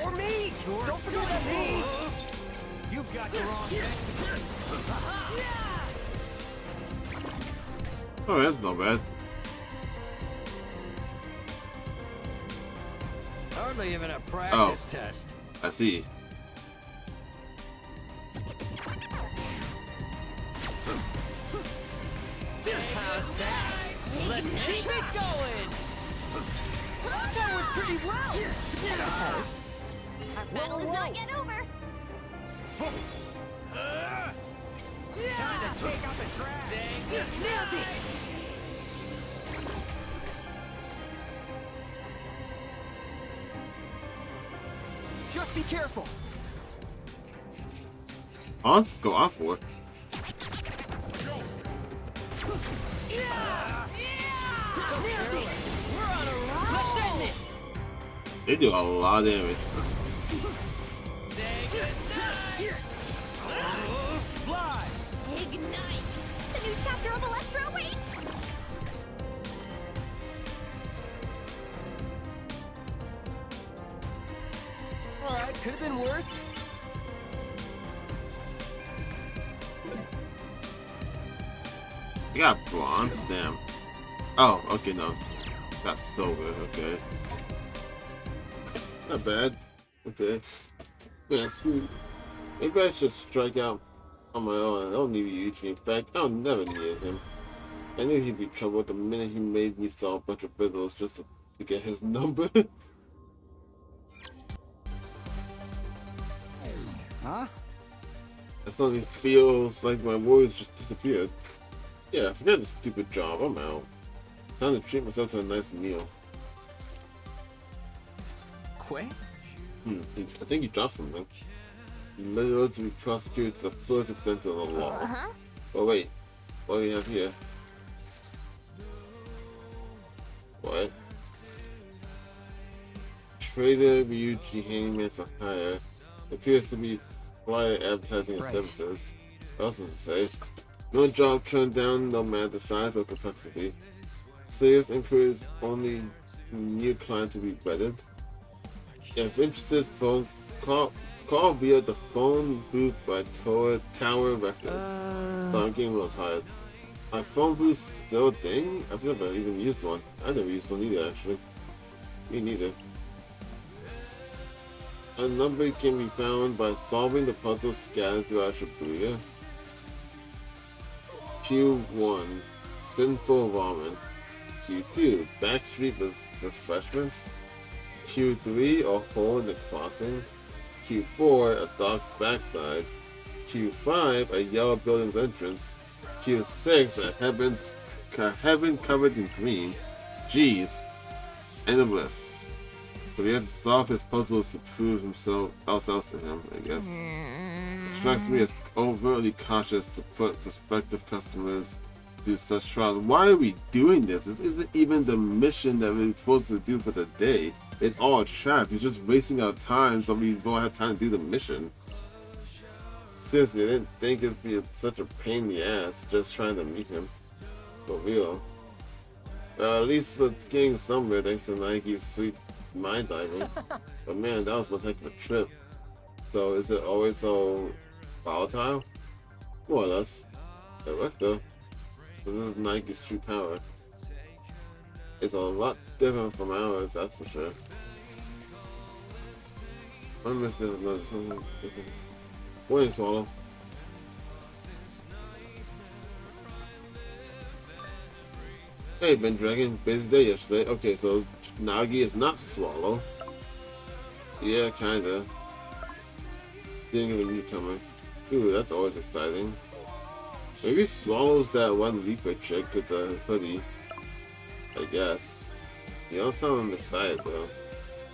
Or me! Don't forget me! You've got the wrong thing. Oh, that's not bad. Hardly even a practice test. I see. How's that? Let's keep it going. That went pretty well, I suppose. Our battle is not yet over. Time to take out the trash. Nailed it! Just be careful. I'll just go off for it. Nailed it! We're on a roll! Let's end this! They do a lot of damage. Say goodnight! Fly. Ignite! The new chapter of Electro awaits! Alright, could have been worse. I got bronze, damn. Oh, okay, no. That's silver, okay. Not bad. Okay. Man, sweet. Maybe I should strike out on my own. I don't need Ryuichi. In fact, I'll never need him. I knew he'd be trouble the minute he made me sell a bunch of biddles just to get his number. Huh? It suddenly feels like my worries just disappeared. Yeah, forget the stupid job. I'm out. Time to treat myself to a nice meal. Quay? I think you dropped something. You literally to be prosecuted to the fullest extent of the law. Oh wait, what do we have here? What? Trader Ryuichi Handyman for hire. Appears to be flyer advertising and services. What else does it say? No job turned down, no matter the size or complexity. Serious inquiries, only new client to be vetted. If interested, call via the phone booth by Tower Records. So I'm getting a little tired. My phone booth still a thing? I've never even used one. I never used one either, actually. Me neither. A number can be found by solving the puzzle scattered throughout Shibuya. Q1, Sinful Ramen. Q2, Backstreet Refreshments. Q3, a hole in the crossing. Q4, a dock's backside. Q5, a yellow building's entrance. Q6, a heaven covered in green. Jeez. End of list. So we have to solve his puzzles to prove himself else to him, I guess. It strikes me as overtly cautious to put prospective customers through such trials. Why are we doing this? This isn't even the mission that we're supposed to do for the day. It's all a trap. He's just wasting our time so we won't have time to do the mission. Seriously, I didn't think it'd be such a pain in the ass just trying to meet him. For real. At least we're getting somewhere thanks to Nike's sweet mind diving. But man, that was one heck of a trip. So is it always so volatile? More or less. It worked though. So this is Nike's true power. It's a lot different from ours, that's for sure. I missed another something. Wait, Swallow. Hey, Ben Dragon, busy day yesterday. Okay, so Nagi is not Swallow. Yeah, kinda. Didn't get a newcomer. Ooh, that's always exciting. Maybe Swallow's that one Reaper chick with the hoodie. I guess. You don't sound excited though.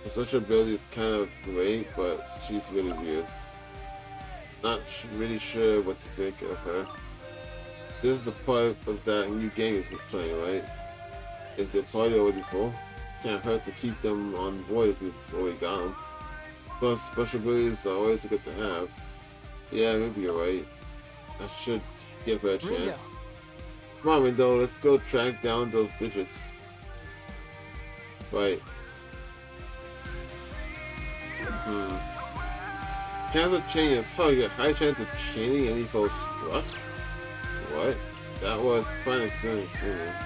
Her special ability is kind of great, but she's really weird. Not really sure what to think of her. This is the part of that new game we're playing, right? Is the party already full? Can't hurt to keep them on board if we've already got them. Plus, special abilities are always good to have. Yeah, maybe you're right. I should give her a chance. Come on, Rindo, let's go track down those digits. Right. Cancel chain your target. High chance of chaining any foe struck? What? That was quite an extended experience.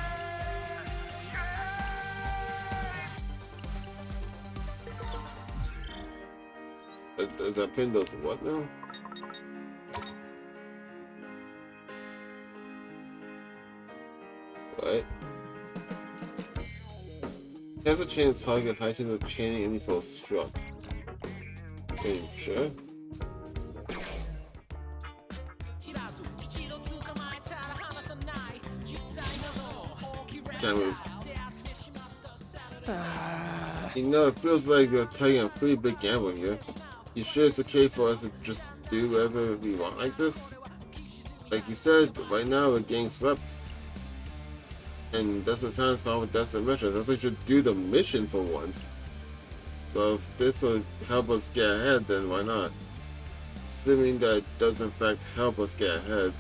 That pin does what now? What? Has a chance target high chance of chaining any foe struck. Are you sure? Can't move. You know, it feels like you're taking a pretty big gamble here. You sure it's okay for us to just do whatever we want like this? Like you said, right now we're getting swept. And that's what time's called with That's the mission. That's why you should do the mission for once. So if this will help us get ahead, then why not? Assuming that it does in fact help us get ahead.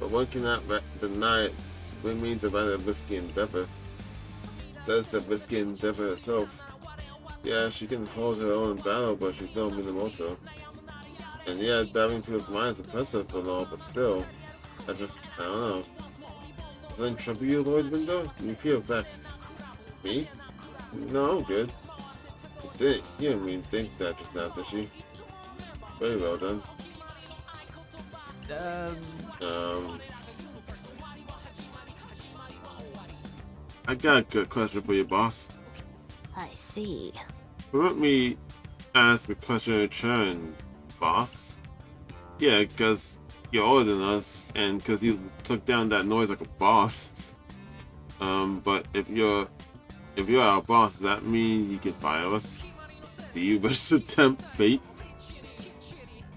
But one cannot deny it means about a risky endeavor. It says the risky endeavor herself. Yeah, she can hold her own in battle, but she's no Minamoto. And yeah, diving through his mind is impressive and all, but still, I don't know. Is that in trouble you, Lord Window? You appear vexed. Me? No, I'm good. You didn't mean think that just now, did she? Very well then. I got a good question for you, boss. I see. Let me ask a question in return, boss. Yeah, because you're older than us, and because you took down that noise like a boss. But if you're our boss, does that mean you can fire us? Do you wish to tempt fate?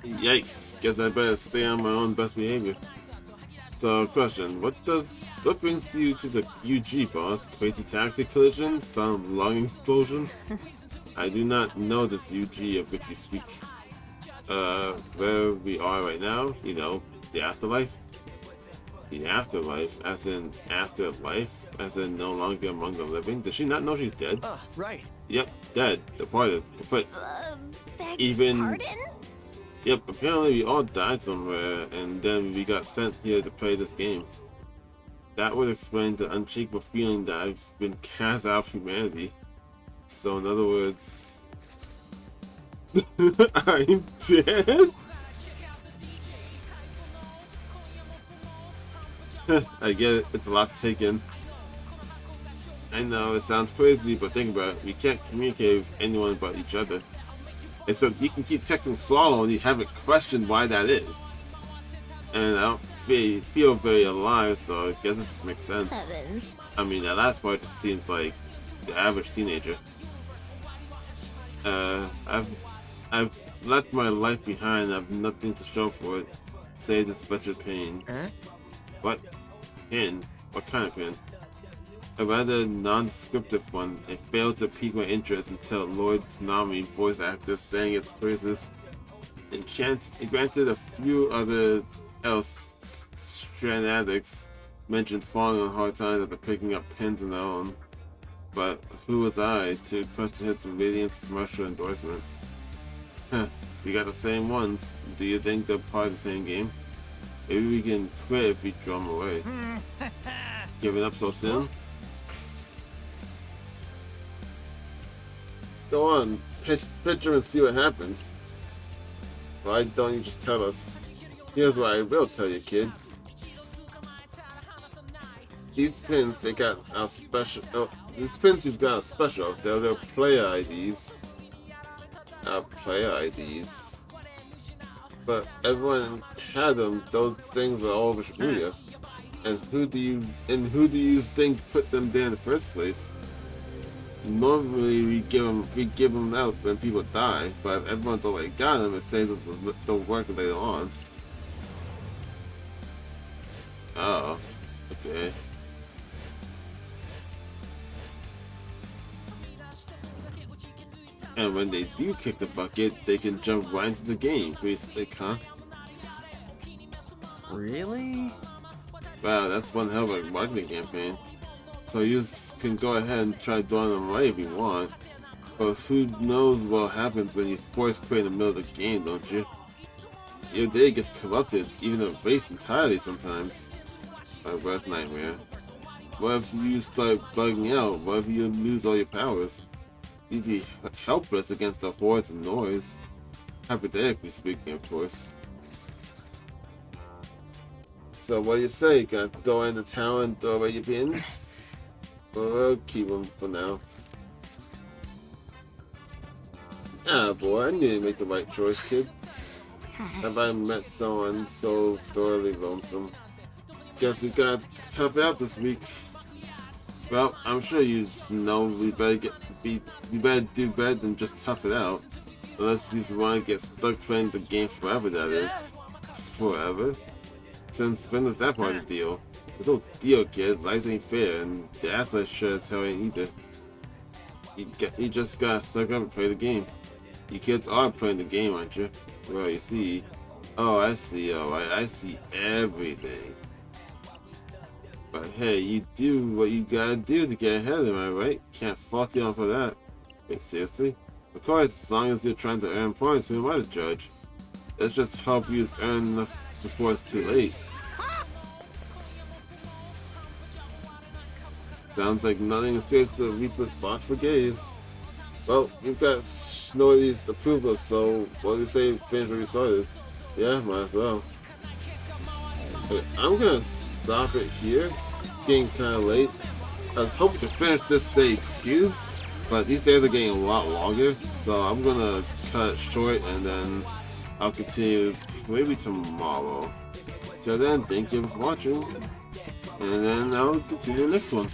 Yikes! Guess I better stay on my own best behavior. So, question: what brings you to the UG, boss? Crazy taxi collision? Some lung explosion? I do not know this UG of which you speak. Where we are right now, you know, the afterlife. The afterlife, as in afterlife, as in no longer among the living. Does she not know she's dead? Right. Yep, dead, departed, kaput. Beg pardon? Yep, apparently we all died somewhere, and then we got sent here to play this game. That would explain the unshakable feeling that I've been cast out of humanity. So in other words, I'm dead? I get it, it's a lot to take in. I know, it sounds crazy, but think about it. We can't communicate with anyone but each other. And so you can keep texting Swallow and you haven't questioned why that is. And I don't feel very alive, so I guess it just makes sense. Heavens. I mean, that last part just seems like the average teenager. I've left my life behind. I have nothing to show for it, save this special pain. Huh? What? Pin? What kind of pin? A rather non-descriptive one. It failed to pique my interest until Lord Tsunami voice actor sang its praises. It granted a few other stranadics mentioned falling on hard times after picking up pins on their own. But who was I to question his Radiance commercial endorsement? Huh, we got the same ones. Do you think they're part of the same game? Maybe we can quit if we draw them away. Giving up so soon? Go on, picture and see what happens. Why don't you just tell us? Here's what I will tell you, kid. These pins, they got our special. Oh, these pins you've got are special. They're their player IDs. Our player IDs. But everyone had them. Those things were all over Shibuya. And who do you think put them there in the first place? Normally we give them out when people die, but if everyone's already got them, it saves us the work later on. Oh, okay. And when they do kick the bucket, they can jump right into the game, pretty slick, huh? Really? Wow, that's one hell of a marketing campaign. So you can go ahead and try throwing them away if you want. But who knows what happens when you force quit in the middle of the game, don't you? Your day gets corrupted, even erased entirely sometimes. My worst nightmare. What if you start bugging out? What if you lose all your powers? You'd be helpless against the hordes of noise. Hypothetically speaking, of course. So what do you say? Gonna throw in the tower and throw away your pins? Well, we'll keep them for now. Ah, boy, I knew you make the right choice, kid. Have I met someone so thoroughly lonesome? Guess we gotta tough it out this week. Well, I'm sure you know we better do better than just tough it out. Unless you want to get stuck playing the game forever, that is. Forever? Since when was that part of the deal? There's no deal, kid. Life ain't fair, and the athlete sure as hell ain't either. You just gotta suck up and play the game. You kids are playing the game, aren't you? Well, you see. Oh, I see. Alright, I see everything. But hey, you do what you gotta do to get ahead, am I right? Can't fault you on for that. Wait, seriously? Of course, as long as you're trying to earn points, who am I to judge? Let's just help you earn enough before it's too late. Sounds like nothing escapes the Reaper's watchful gaze. Well, you've got Snorty's approval, so what do you say finish what we started? Yeah, might as well. Okay, I'm gonna stop it here. It's getting kinda late. I was hoping to finish this day too, but these days are getting a lot longer, so I'm gonna cut it short and then I'll continue maybe tomorrow. So then, thank you for watching, and then I'll continue the next one.